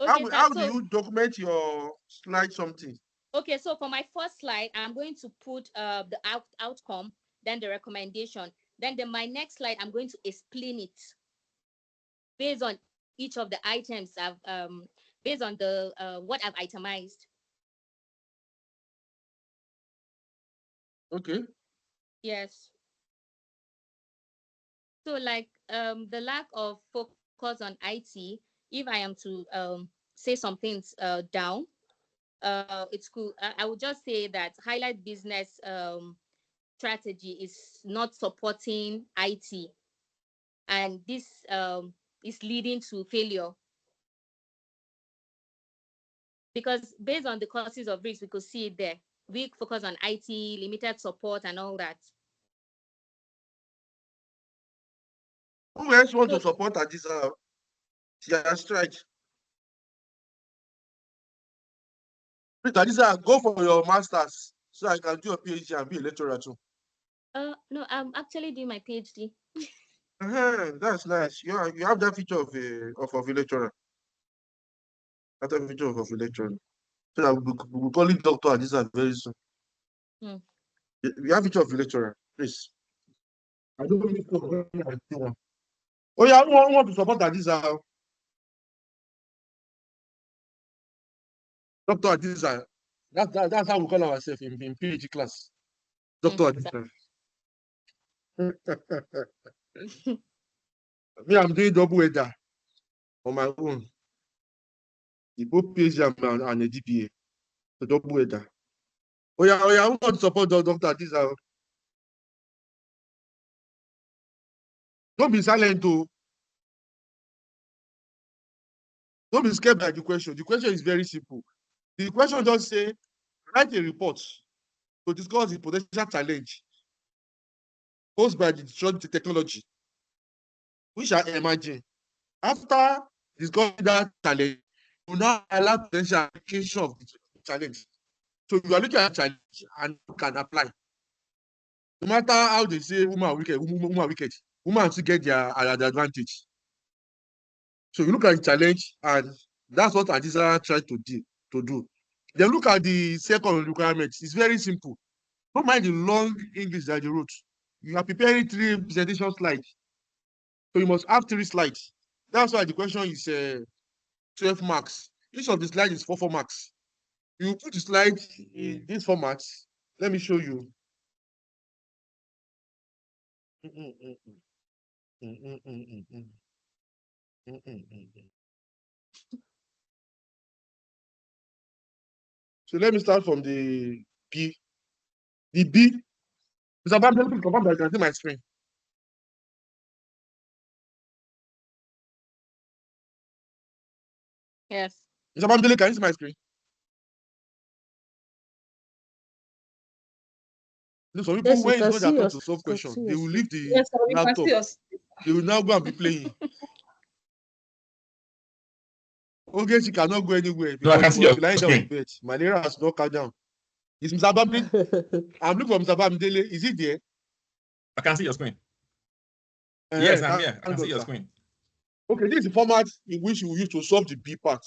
Okay, How do you document your slide something? Okay, so for my first slide, I'm going to put the outcome, then the recommendation. Then my next slide, I'm going to explain it based on each of the items based on the what I've itemized. Okay. Yes. So like the lack of focus on IT, if I am to say some things down, it's cool. I would just say that highlight business strategy is not supporting IT, and this is leading to failure. Because based on the causes of risk, we could see it there. Weak focus on IT, limited support, and all that. Who else want to So, support Adisa? She has strike. Please, Adisa, go for your masters so I can do a PhD and be a lecturer too. no, I'm actually doing my PhD. That's nice. You have that feature of a lecturer. That's a feature of a lecturer. So that we'll call it Dr. Adisa very soon. Hmm. You have feature of a lecturer, please. I don't really know. Oh yeah, who want to support Adisa? Dr. Adisa. That's how we call ourselves in PhD class. Dr. Adisa. Me, I'm doing double header on my own. The both PhD and a DPA. The double header. Oh yeah, who want to support Dr. Adisa? Don't be silent, though. Don't be scared by the question. The question is very simple. The question just say, write a report to discuss the potential challenge posed by the disruptive technology, which are emerging. After discussing that challenge, you now allow potential application of the challenge. So you are looking at challenge and you can apply. No matter how they say women are wicked, women still get their advantage. So you look at the challenge, and that's what Adisa tried to do. Then look at the second requirement. It's very simple. Don't mind the long English that you wrote. You are preparing 3 presentation slides. So you must have 3 slides. That's why the question is 12 marks. Each of the slides is 4 marks. You put the slide in this format. Let me show you. So let me start from the B. The B. Mr. Bam, please confirm that I can see my screen. Yes. Mr. Bamdele, can you see my screen? Look, some people, Yes, we when it's can not their see turn your to solve can question, see they your will screen. leave the Yes, sir, we can laptop. see us. They will now go and be playing. Okay, she cannot go anywhere No, I because can she see must your be lying down on screen. bed. Malaria has not calmed down. Is Mr. Bamdele? I'm looking for Mr. Bamdele. Is he there? I can see your screen. Yes, I'm Thank here. I can see God, your sir. screen. Okay, this is the format in which you use to solve the B part.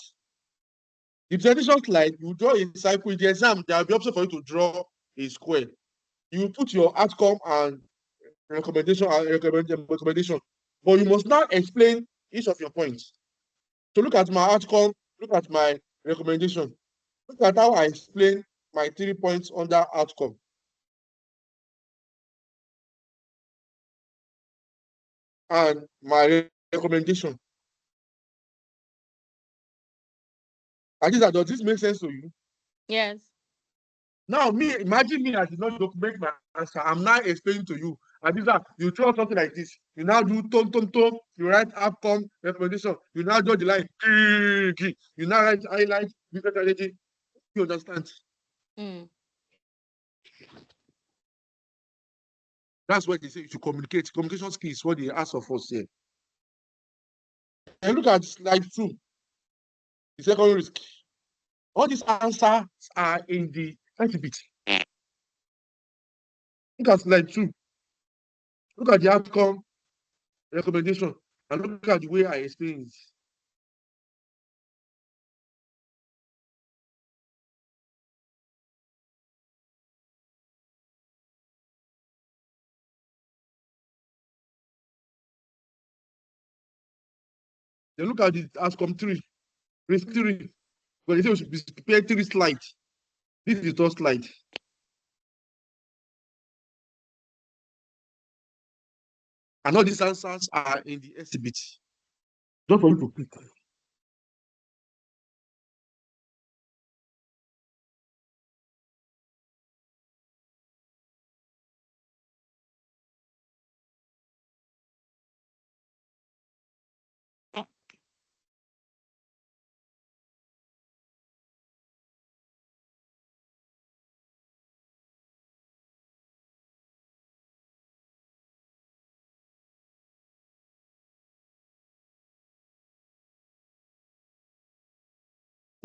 The presentation slide, you draw a cycle. In the exam, there will be option for you to draw a square. You put your outcome and recommendation, but you must now explain each of your points. So look at my outcome, look at my recommendation. Look at how I explain my 3 points under outcome. And my recommendation. Adisa, does this make sense to you? Yes. Now, imagine me, I did not document my answer. I'm now explaining to you. Adisa, you draw something like this. You now do tone. You write outcome, recommendation. You now draw the line. You now write highlight, business strategy. You understand? Mm. That's what they say you should communicate. Communication skills is what they ask of us here. And look at slide 2, the second risk. All these answers are in the exhibit. Look at slide 2. Look at the outcome, recommendation, and look at the way I explain it. Then look at the outcome 3, risk 3. But they say we should prepare 3 slides. This is the third slide. And all these answers are in the exhibit. Just for you to pick.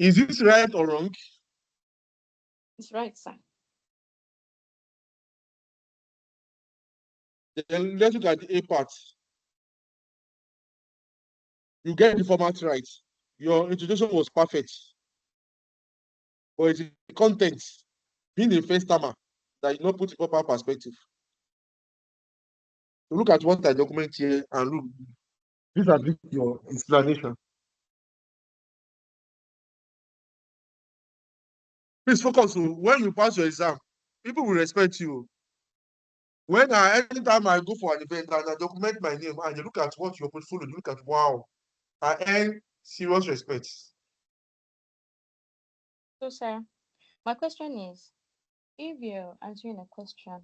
Is this right or wrong? It's right, sir. Then let's look at the A part. You get the format right. Your introduction was perfect. But it's the content, being a first timer, that you not put in proper perspective. So look at what I document here and look. These are your explanation. Please focus. When you pass your exam, people will respect you. Anytime I go for an event and I document my name and you look at what your portfolio, you look at, wow, I earn serious respect. So, sir, my question is, if you're answering a question,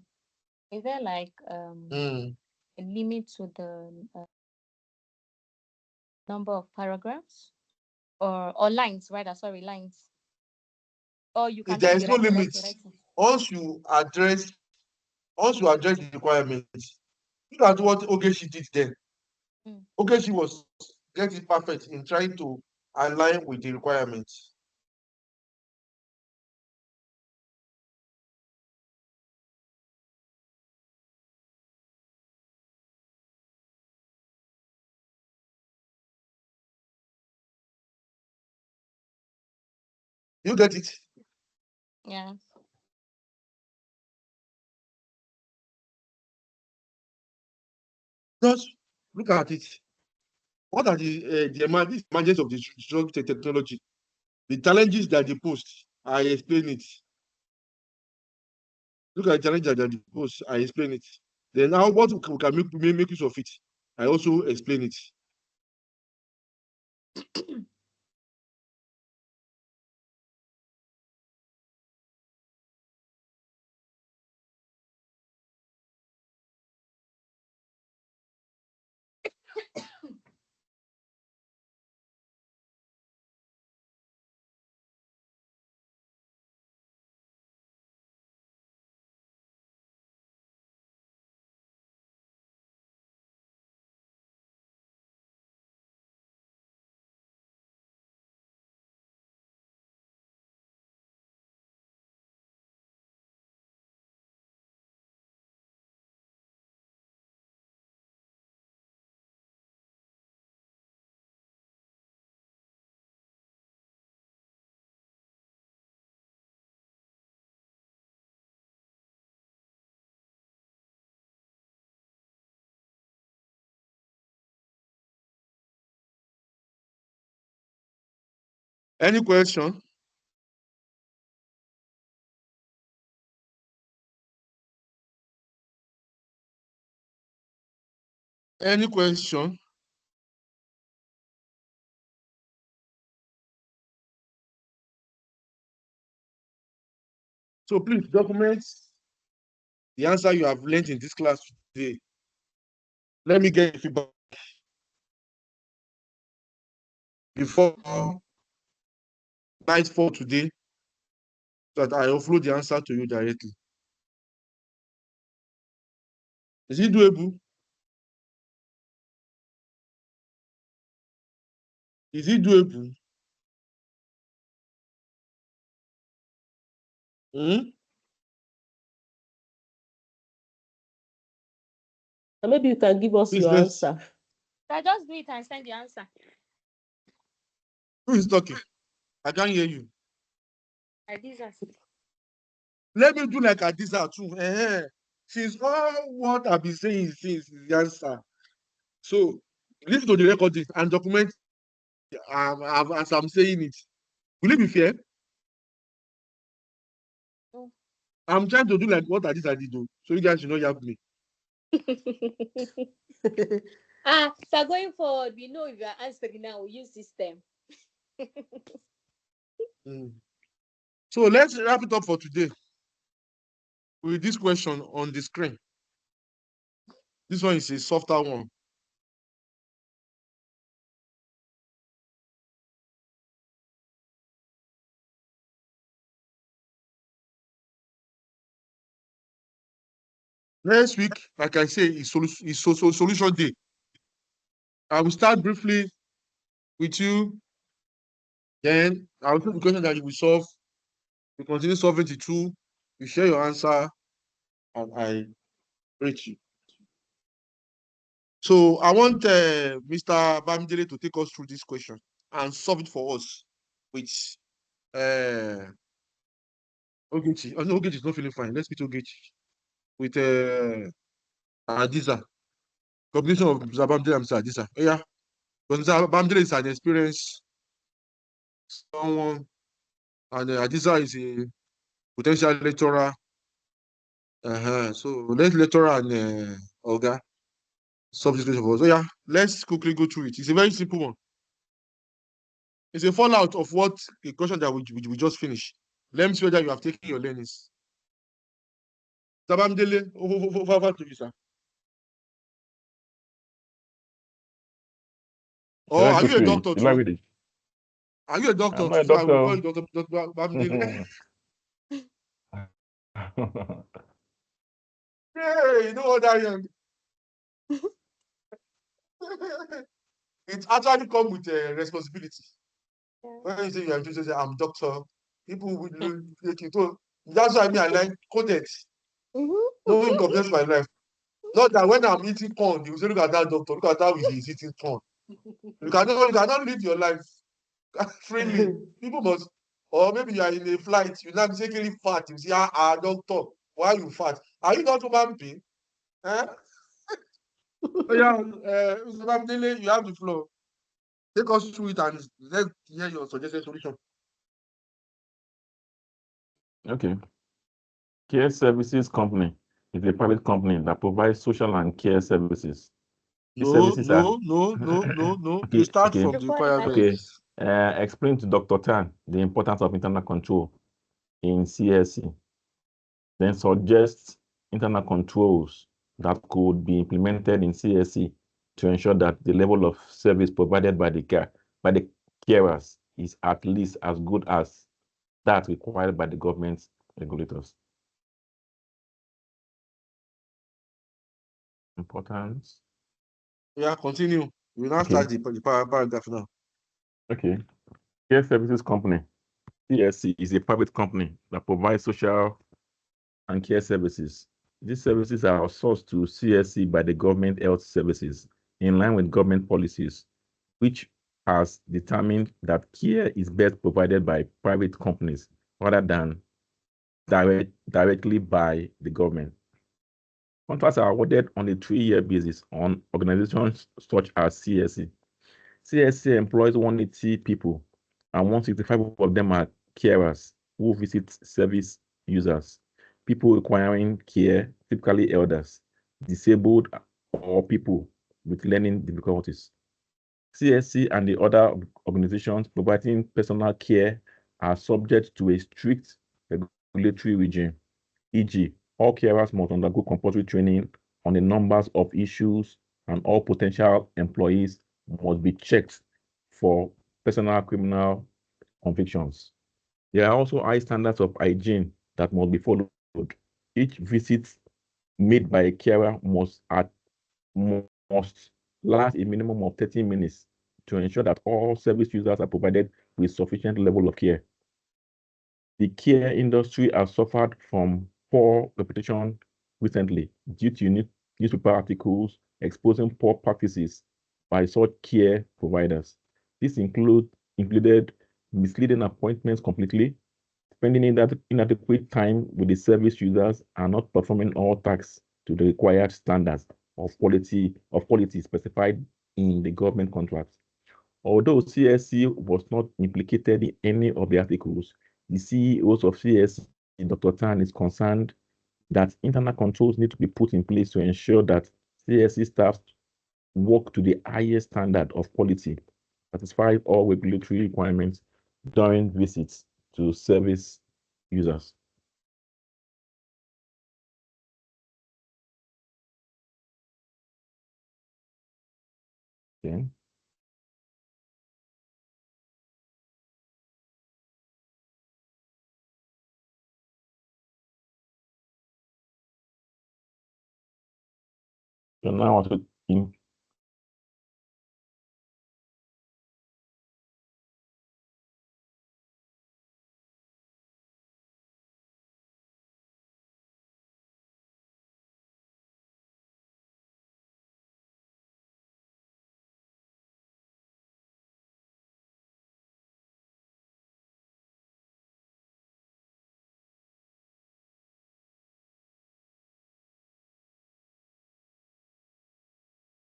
is there like a limit to the number of paragraphs or lines, rather? Sorry, lines. Or you can There just is be no writing, limit. writing. Once you address the requirements, look at what Ogechi did then. Ogechi was getting perfect in trying to align with the requirements. You get it? Yeah. Just look at it. What are the emergence of the disruptive technology? The challenges that they post, I explain it. Look at the challenges that they post, I explain it. Then how what we can make use of it, I also explain it. Any question? Any question? So please document the answer you have learned in this class today. Let me get feedback before night for today, so that I offload the answer to you directly. Is it doable? Is it doable? So maybe you can give us Please, your answer. So just do it and send the answer. Who is talking? I can't hear you. Adiza. Let me do like Adiza too. Since all what I've been saying since is the answer. So listen to the recording and document as I'm saying it. Will it be fair? No. I'm trying to do like what Adiza did though. So you guys should not yap me. So going forward, we know if you are answering now, we use system. So let's wrap it up for today with this question on the screen. This one is a softer one. Next week, like I say, is solution day. I will start briefly with you. Then I will put the question that you will solve. You continue solving the two. You share your answer, and I rate you. So I want Mr. Bamidele to take us through this question and solve it for us with Ogechi. Oh, no, Ogechi is not feeling fine. Let's meet Ogechi with Adiza. Combination of Mr. Bamidele and Mr. Adiza. Yeah. Because Mr. Bamidele is an experienced someone, and Adiza is a potential lecturer. So let's lecturer and Olga solve this question for us. So yeah, let's quickly go through it. It's a very simple one. It's a fallout of what the question that we just finished. Let me see whether you have taken your learnings. Sabamdele, over to you, sir. Or are you a doctor too? Are you a doctor too? So I will call you Dr. Bamdele. Hey, you know what I am? It actually comes with responsibility. Yeah. When you say you are just say I'm doctor, people will take it. So that's why I like codex. Knowing complex my life. Not that when I'm eating corn, you say, look at that doctor, look at how he's eating corn. You cannot live your life freely. People must, or maybe you are in a flight, you now mistakenly fat. You say, doctor, why you fat? Are you not human being? Yeah, Mr. Bamidele, you have the floor. Take us through it and let's hear your suggested solution. Okay. Care Services Company is a private company that provides social and care services. No. Okay, You start okay. from the requirements. Okay. Explain to Dr. Tan the importance of internal control in CSC. Then suggest internal controls that could be implemented in CSC to ensure that the level of service provided by the carers is at least as good as that required by the government regulators. Importance. Yeah, continue. We now start the paragraph now. Okay. Care Services Company, CSC, is a private company that provides social and care services. These services are outsourced to CSC by the government health services in line with government policies, which has determined that care is best provided by private companies rather than directly by the government. Contracts are awarded on a 3-year basis on organizations such as CSC. CSC employs 180 people, and 165 of them are carers who visit service users, people requiring care, typically elders, disabled, or people with learning difficulties. CSC and the other organizations providing personal care are subject to a strict regulatory regime, e.g., all carers must undergo compulsory training on the numbers of issues, and all potential employees must be checked for personal criminal convictions. There are also high standards of hygiene that must be followed. Each visit made by a carer must last a minimum of 30 minutes to ensure that all service users are provided with sufficient level of care. The care industry has suffered from poor reputation recently due to newspaper articles exposing poor practices by such care providers. This included misleading appointments completely, spending inadequate time with the service users, and not performing all tasks to the required standards of quality specified in the government contracts. Although CSC was not implicated in any of the articles, the CEOs of CSC, Dr. Tan, is concerned that internal controls need to be put in place to ensure that CSC staff work to the highest standard of quality, satisfy all regulatory requirements during visits to service users. Okay. So now I want to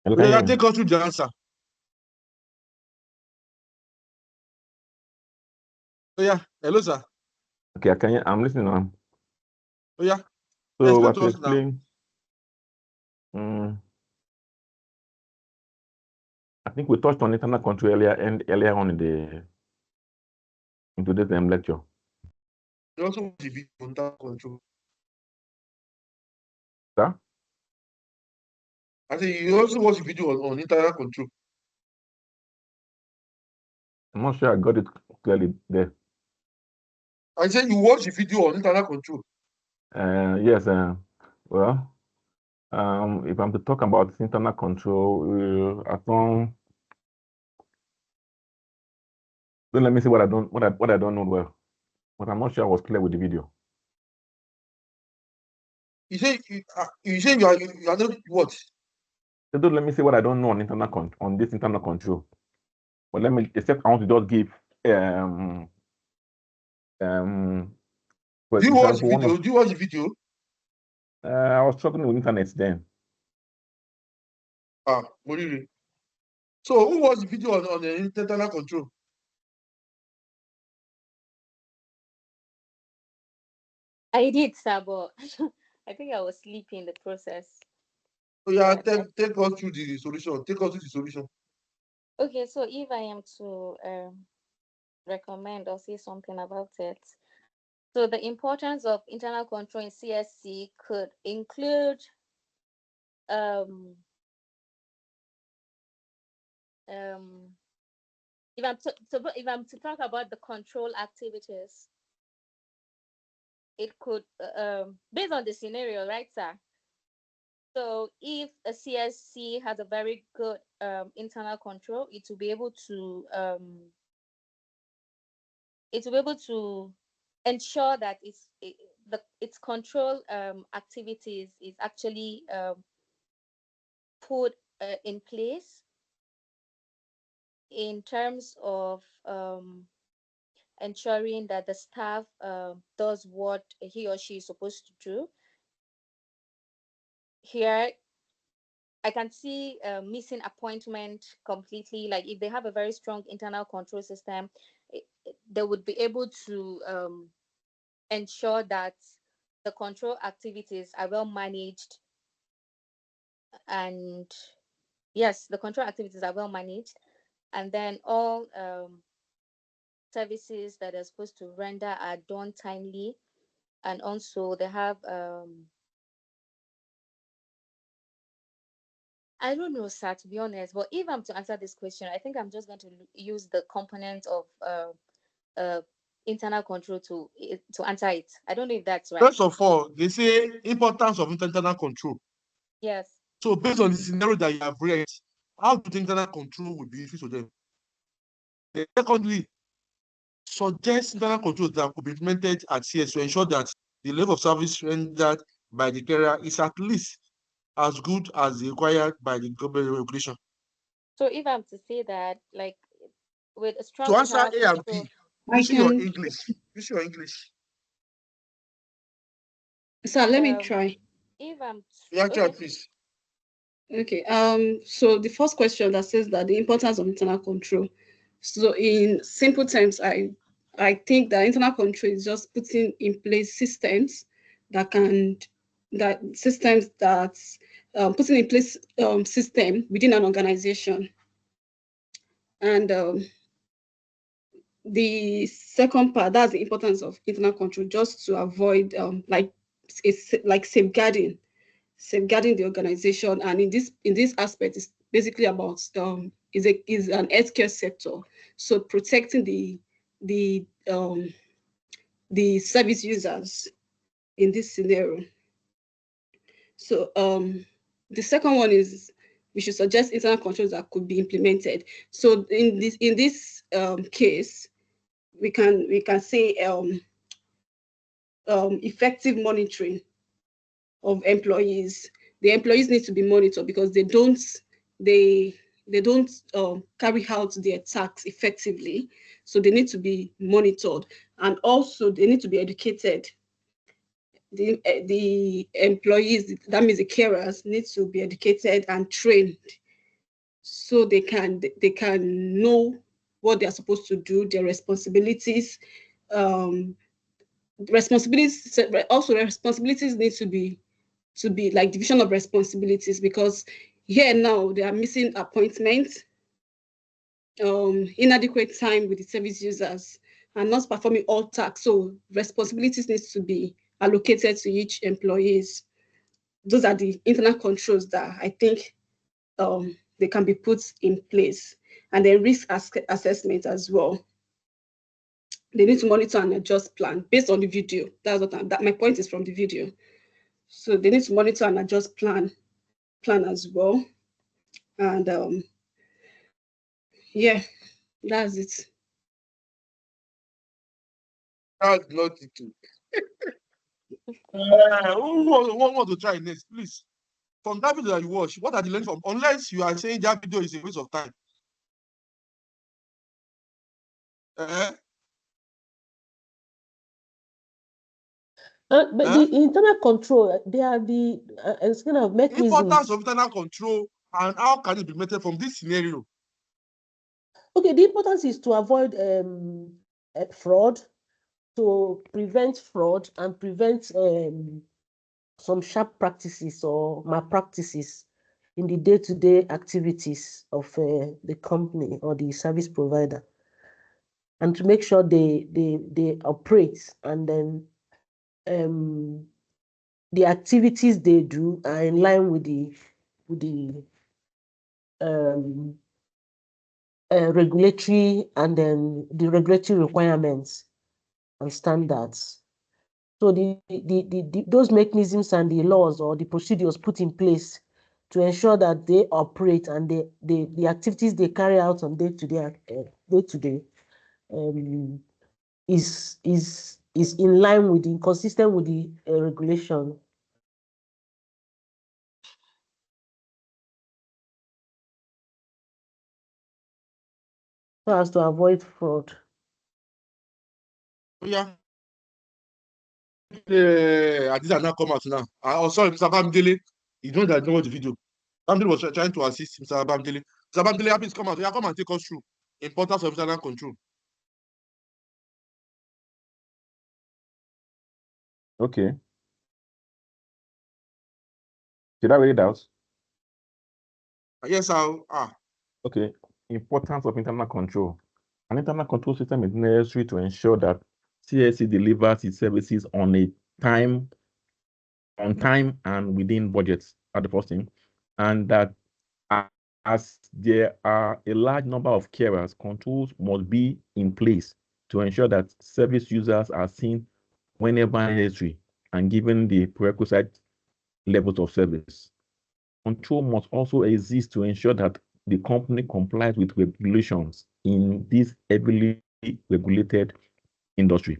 hello, Yeah, can you hear me? take us through the answer. Oh yeah, hello sir. Okay, I'm listening now. Oh yeah, So explain what to to us now. explain? I think we touched on internal control earlier on in today's lecture. You also watch the video on internal control. Sir? I say you also watch the video on internal control. I'm not sure I got it clearly there. I say you watch the video on internal control. Yes. Well, if I'm to talk about internal control, then let me see what I don't know well. But I'm not sure I was clear with the video. You say you are not what? So don't let me see what I don't know on this internal control. But let me, except I want to just give for Do you watch the example, video? Do you watch the video? I was struggling with internet then. Moriri. So who watched the video on the internal control? I did, sir, but I think I was sleeping in the process. Oh yeah, Yeah. take us through the solution. Take us through the solution. Okay, so if I am to recommend or say something about it, so the importance of internal control in CSC could include if I'm to talk about the control activities, it could based on the scenario, right, sir? So if a CSC has a very good internal control, it will be able to ensure that its control activities is actually put in place in terms of ensuring that the staff does what he or she is supposed to do. Here, I can see missing appointment completely. Like if they have a very strong internal control system, they would be able to ensure that the control activities are well managed. And yes, the control activities are well managed. And then all services that are supposed to render are done timely. And also they have I don't know, sir, to be honest, but if I'm to answer this question, I think I'm just going to use the component of internal control to answer it. I don't know if that's right. First of all, they say importance of internal control. Yes. So based on the scenario that you have read, how do internal control will be useful to them? Secondly, suggest internal controls that could be implemented at CS to ensure that the level of service rendered by the carrier is at least as good as required by the government regulation. So if I'm to say that, like, with a strong To answer internal A and control, B, using your English. Use your English. Sir, let me try. If I'm Try, please. Okay. So the first question that says that the importance of internal control. So in simple terms, I think that internal control is just putting in place systems that can systems that putting in place system within an organization. And the second part, that's the importance of internal control, just to avoid like safeguarding the organization. And in this aspect, it's basically about is an healthcare sector, so protecting the service users in this scenario. So the second one is we should suggest internal controls that could be implemented. So in this case, we can say effective monitoring of employees. The employees need to be monitored because they don't carry out their tasks effectively. So they need to be monitored, and also they need to be educated. The employees, that means the carers, need to be educated and trained so they can know what they are supposed to do, their responsibilities. Responsibilities need to be like division of responsibilities, because here now they are missing appointments, inadequate time with the service users, and not performing all tasks. So responsibilities needs to be allocated to each employees. Those are the internal controls that I think they can be put in place. And then risk assessment as well. They need to monitor and adjust plan based on the video. That's what my point is from the video. So they need to monitor and adjust plan as well. And yeah, that's it. That's not it too. Who want to try next, please? From that video that you watch, what are the learning from? Unless you are saying that video is a waste of time. But the internal control, they are the kind of mechanisms. Importance of internal control and how can it be implemented from this scenario? Okay, the importance is to avoid fraud, to prevent fraud and prevent some sharp practices or malpractices in the day-to-day activities of the company or the service provider, and to make sure they operate, and then the activities they do are in line with the regulatory and then the regulatory requirements and standards. So those mechanisms and the laws or the procedures put in place to ensure that they operate and the activities they carry out on day-to-day is in line with consistent with the regulation. So as to avoid fraud. Yeah. These are now come out now. Oh, sorry, Mr. Bamdele. You know that I don't watch the video. Bamdele was trying to assist Mr. Bamdele. Mr. Bamdele, please come out. Yeah, come and take us through importance of internal control. Okay. Did I read it out? Yes, Okay. Importance of internal control. An internal control system is necessary to ensure that CSC delivers its services on time and within budgets at the first thing, and that as there are a large number of carers, controls must be in place to ensure that service users are seen whenever necessary and given the prerequisite levels of service. Control must also exist to ensure that the company complies with regulations in this heavily regulated industry.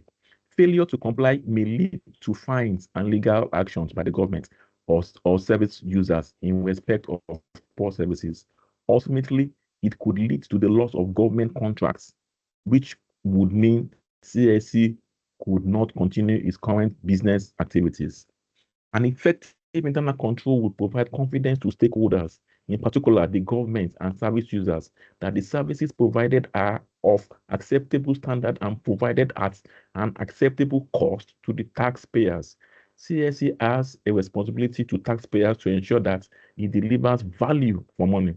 Failure to comply may lead to fines and legal actions by the government or service users in respect of poor services. Ultimately, it could lead to the loss of government contracts, which would mean CSC could not continue its current business activities. An effective internal control will provide confidence to stakeholders, in particular the government and service users, that the services provided are of acceptable standard and provided at an acceptable cost to the taxpayers. CSC has a responsibility to taxpayers to ensure that it delivers value for money.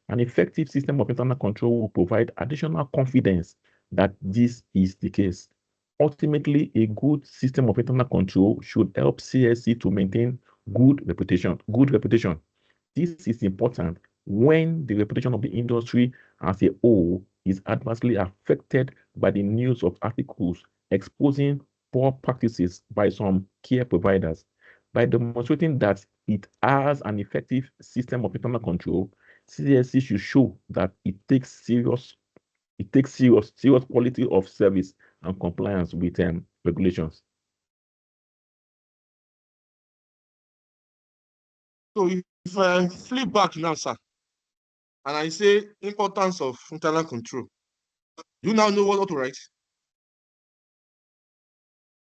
An effective system of internal control will provide additional confidence that this is the case. Ultimately, a good system of internal control should help CSC to maintain good reputation. This is important when the reputation of the industry as a whole is adversely affected by the news of articles exposing poor practices by some care providers. By demonstrating that it has an effective system of internal control, CSC should show that it takes serious quality of service and compliance with regulations. So if I flip back now, sir, and I say importance of internal control, you now know what to write?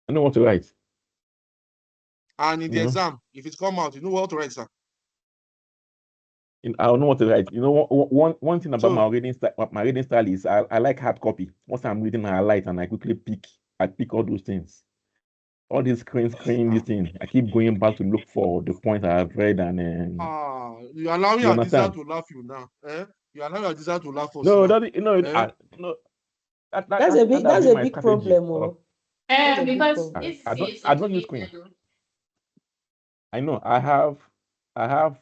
I know what to write. And in the exam, if it come out, you know what to write, sir? I don't know what to write. One thing about my reading style is I like hard copy. Once I'm reading, I highlight and I quickly pick all those things. All these screen this thing. I keep going back to look for the points I have read and you allow your desire to laugh you now. You allow your desire to laugh us. No, now. That's a big problem. Because I don't use screen. I know I have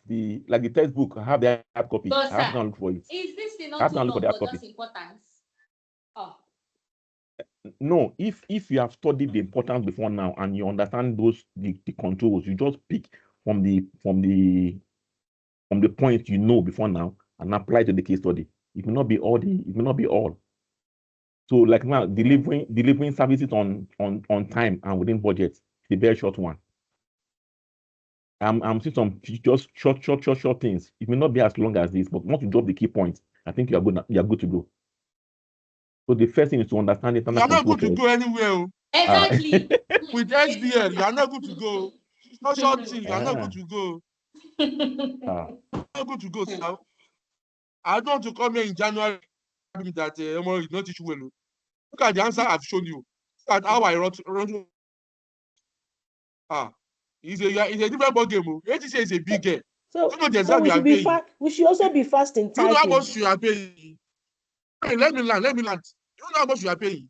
the textbook. I have the hard copy. But, I have to look for it. Is this thing not too long, but that's important? Oh. No, if you have studied the importance before now and you understand the controls, you just pick from the points you know before now and apply to the case study. It may not be all. So like now, delivering services on time and within budget, the very short one. I'm seeing some just short things. It may not be as long as this, but once you drop the key points, I think you are good to go. So the first thing is to understand it. You are not good to go anywhere. Exactly. With SBL, you are not good to go. It's not short thing. You are not good to go. Not good to go, sir. I don't want to come here in January that Emory did not teach well. Look at the answer I've shown you. Look at how I wrote. It's a different ball game. ACCA is a big game. So, you know the exam we should also be fast in typing. You know how much you are paying? Hey, let me land. You know how much you are paying?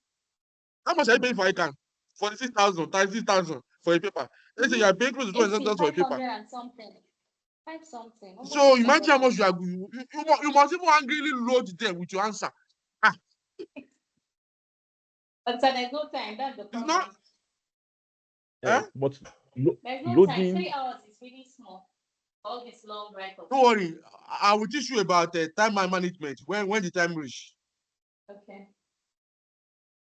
How much are you paying for ICAN? 46,000, 36,000 for a paper. Let's say you are paying close to 200,000 for a paper. Something. So imagine how much you are going. You must even angrily load them with your answer. But there's no time. That's the problem. It's not. But there's no time. 3 hours is really small. All this long write-up. Don't worry. I will teach you about time management when the time reach. Okay.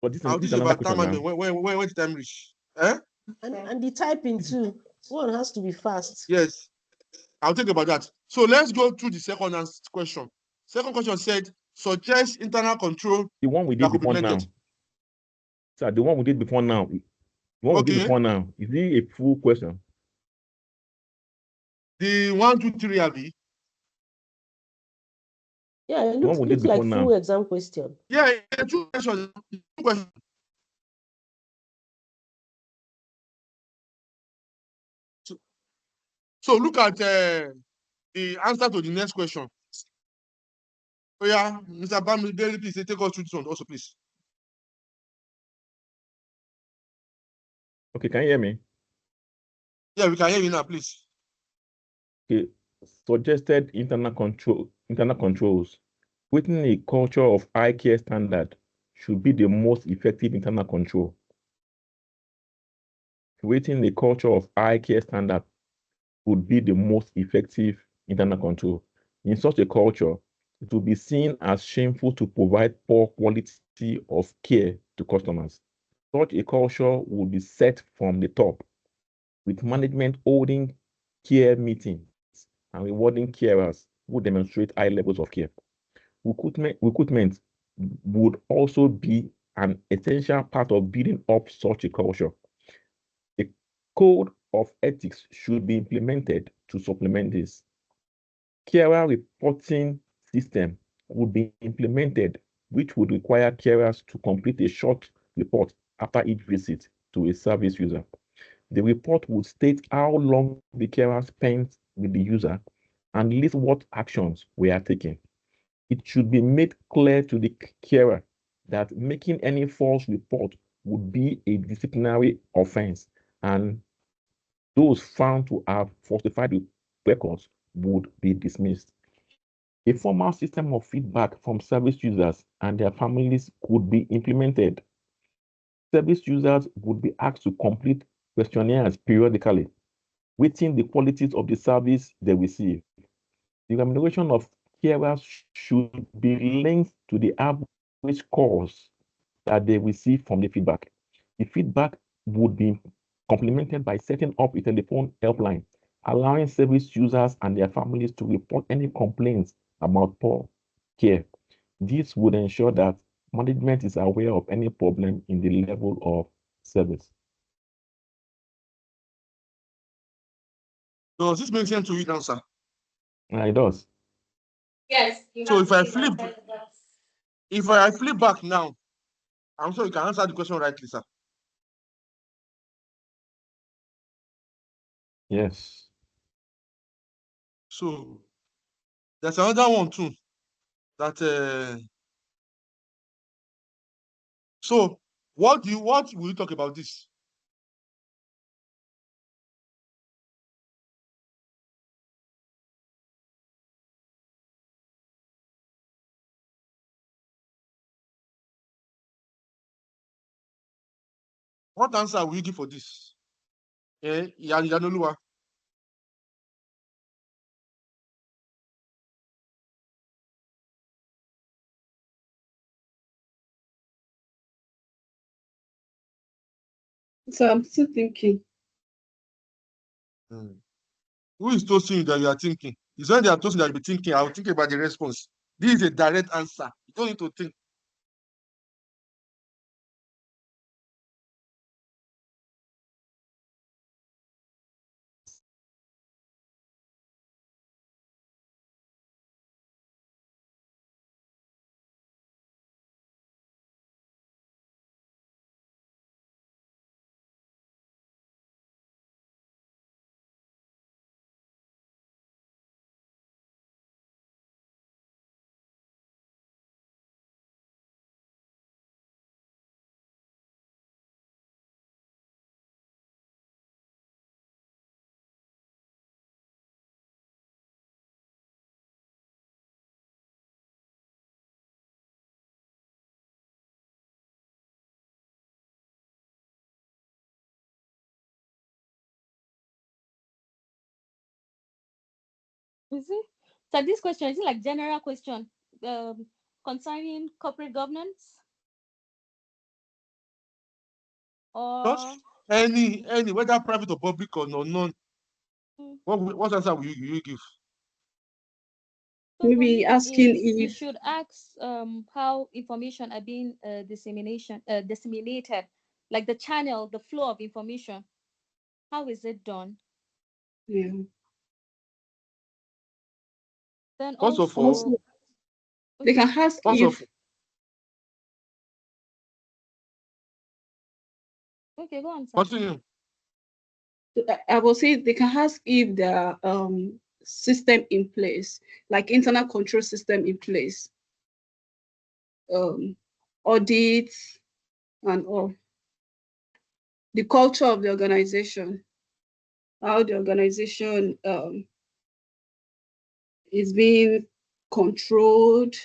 But this I'll teach you about time management when the time reach. And the typing too. One has to be fast. Yes. I'll think about that. So let's go to the second question. Second question said, suggest internal control. The one we did before now. Sir, the one we did before now. We did before now. Is it a full question? The 1, 2, 3, Abby. Yeah, it looks like full exam question. Yeah, 2 questions. So look at the answer to the next question. Oh yeah, Mr. Bamidele, please take us through this one also, please. Okay, can you hear me? Yeah, we can hear you now, please. Okay, suggested internal controls within a culture of high care standard should be the most effective internal control. Within a culture of high care standard would be the most effective internal control. In such a culture, it will be seen as shameful to provide poor quality of care to customers. Such a culture will be set from the top, with management holding care meetings and rewarding carers who demonstrate high levels of care. Recruitment would also be an essential part of building up such a culture. A code of ethics should be implemented to supplement this. Carer reporting system would be implemented, which would require carers to complete a short report after each visit to a service user. The report would state how long the carer spent with the user and list what actions were taken. It should be made clear to the carer that making any false report would be a disciplinary offense, and those found to have falsified the records would be dismissed. A formal system of feedback from service users and their families could be implemented. Service users would be asked to complete questionnaires periodically, rating the qualities of the service they receive. The remuneration of carers should be linked to the average scores that they receive from the feedback. The feedback would be complemented by setting up a telephone helpline, allowing service users and their families to report any complaints about poor care. This would ensure that management is aware of any problem in the level of service. Does this make sense to you now, sir? It does. Yes. So if I flip back now, I'm sure you can answer the question rightly, sir. Yes. So there's another one too. That so what will you talk about this? What answer will you give for this? Yanoluwa. So I'm still thinking. Who is toasting you that you are thinking? It's when they are toasting that you'll be thinking. I'll think about the response. This is a direct answer. You don't need to think. Is it? So this question, is it like general question concerning corporate governance? Or Just any whether private or public or none. What answer will you give? so Maybe for me asking is you if should ask how information are being disseminated, like the channel, the flow of information. How is it done? yeah. Then First of all, Also, they can ask first if of okay, go on, sir. continue. I will say they can ask if there are system in place, like internal control system in place, audits and all. The culture of the organization, how the organization is being controlled.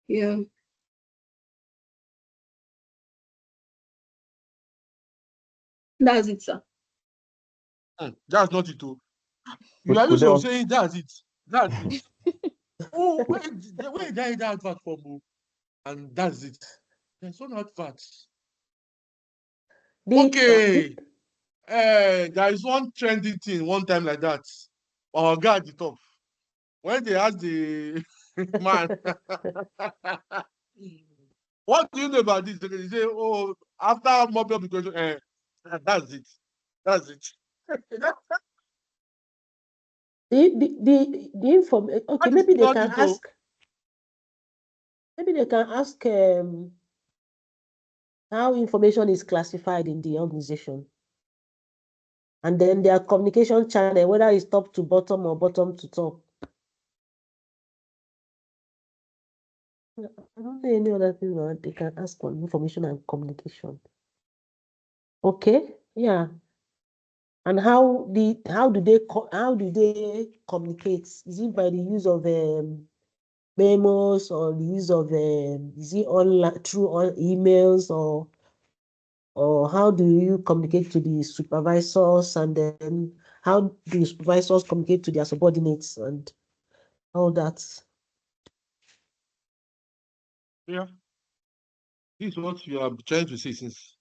Yeah. That's it, sir. That's not it too. You are Could used they to also, saying that's it. That's it. Oh, where did I hear that advert from? And that's it. There's one advert. Okay. There is one trending thing one time like that. Our guy at the top. When they ask the man, what do you know about this? They say, oh, after more publication, that's it. That's it. the information. Okay, That is maybe they not can it. Oh. ask. Maybe they can ask how information is classified in the organization. And then their communication channel, whether it's top to bottom or bottom to top. I don't know any other thing that they can ask on information and communication. Okay, yeah. And how do they communicate? Is it by the use of memos or the use of is it online through emails or how do you communicate to the supervisors, and then how do supervisors communicate to their subordinates and all that? Yeah. This is what you are trying to say since.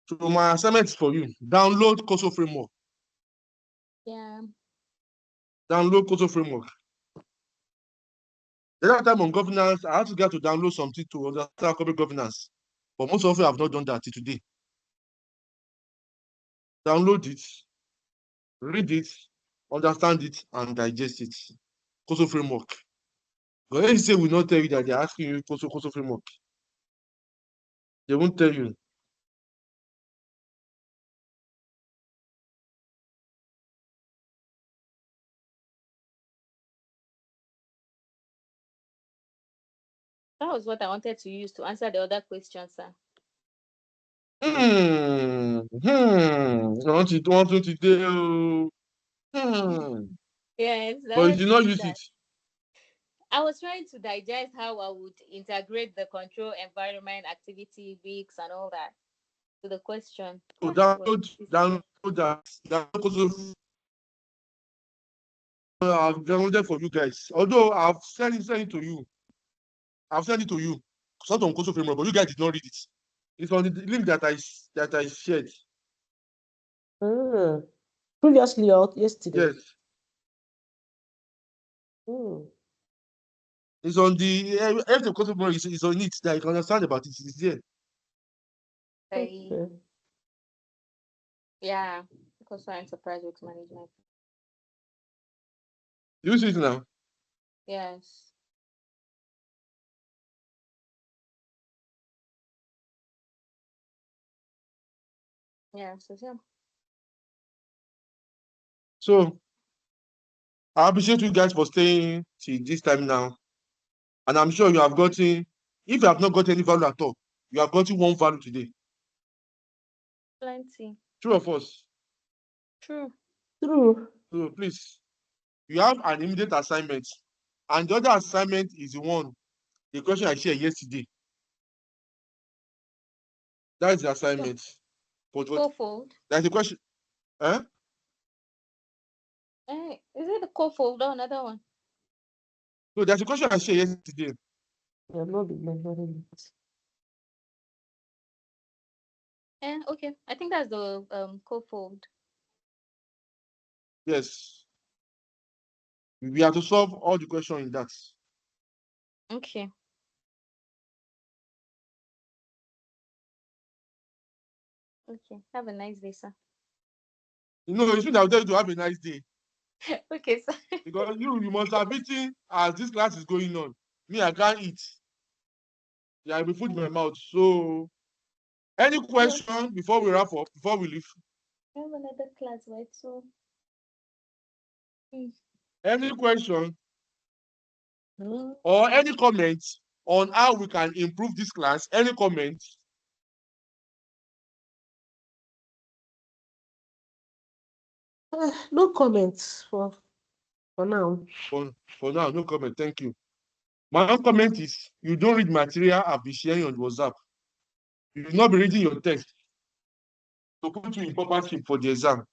So my assignment is for you. Download COSO framework. Yeah. Download COSO framework. The other time on governance, I had to get to download something to understand corporate governance. But most of you have not done that till today. Download it, read it, understand it, and digest it. COSO framework. But when you say we not tell you that they're asking you COSO framework, they won't tell you. That was what I wanted to use to answer the other question, sir. I want to do. Yes, But you did not use it. I was trying to digest how I would integrate the control environment, activity, weeks, and all that to the question. So download that. I've downloaded for you guys. Although I've sent it to you. I've sent it to you. It's not on COSO framework, but you guys did not read it. It's on the link that I shared. Previously or yesterday? Yes. Mm. It's on the everything COSO framework is on it that you can understand about it. It's there. Okay. Yeah, because enterprise risk management. You see it now? Yes. Yeah, So I appreciate you guys for staying till this time now. And I'm sure you have gotten, if you have not got any value at all, you have gotten one value today. plenty. True of us. True. True. So please, you have an immediate assignment. And the other assignment is the question I shared yesterday. That is the assignment. But what? Co-fold. That's the question. Eh? Is it the co-fold or another one? No, there's a question I shared yesterday. I have not been remembering it. Okay. I think that's the co-fold. Yes. We have to solve all the questions in that. Okay. Okay. Have a nice day, sir. You know, it's I'll tell you to have a nice day. Okay, sir. Because you must have eaten as this class is going on. Me, I can't eat. Yeah, I'll be food in my mouth. So, any question before we wrap up, before we leave? I have another class, right? So, Any question Mm. or any comments on how we can improve this class? Any comments? No comments for now. For now, no comment. Thank you. My own comment is you don't read material I've been sharing on WhatsApp. You will not be reading your text to put you in proper shape for the exam,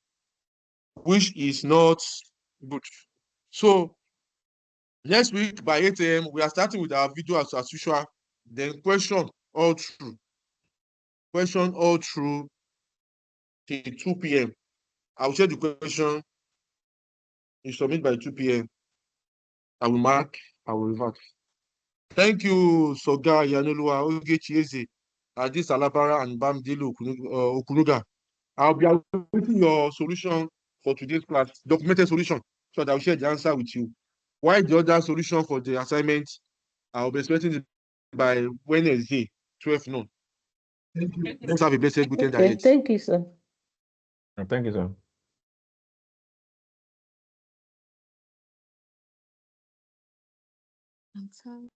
which is not good. So next week by 8 a.m., we are starting with our video as usual. Then question all through. Question all through till 2 p.m. I will share the question. You submit by 2 p.m. I will mark, I will revert. Thank you, Soga Yanolua, Ogechi Eze, Adis Alabara, and Bamdele Okunuga. I'll be awaiting your solution for today's class, documented solution, so that I'll share the answer with you. Why the other solution for the assignment, I'll be expecting it by Wednesday, 12 noon. Let's have a blessed weekend Okay, ahead. thank you, sir. Thank you, sir. I'm sorry.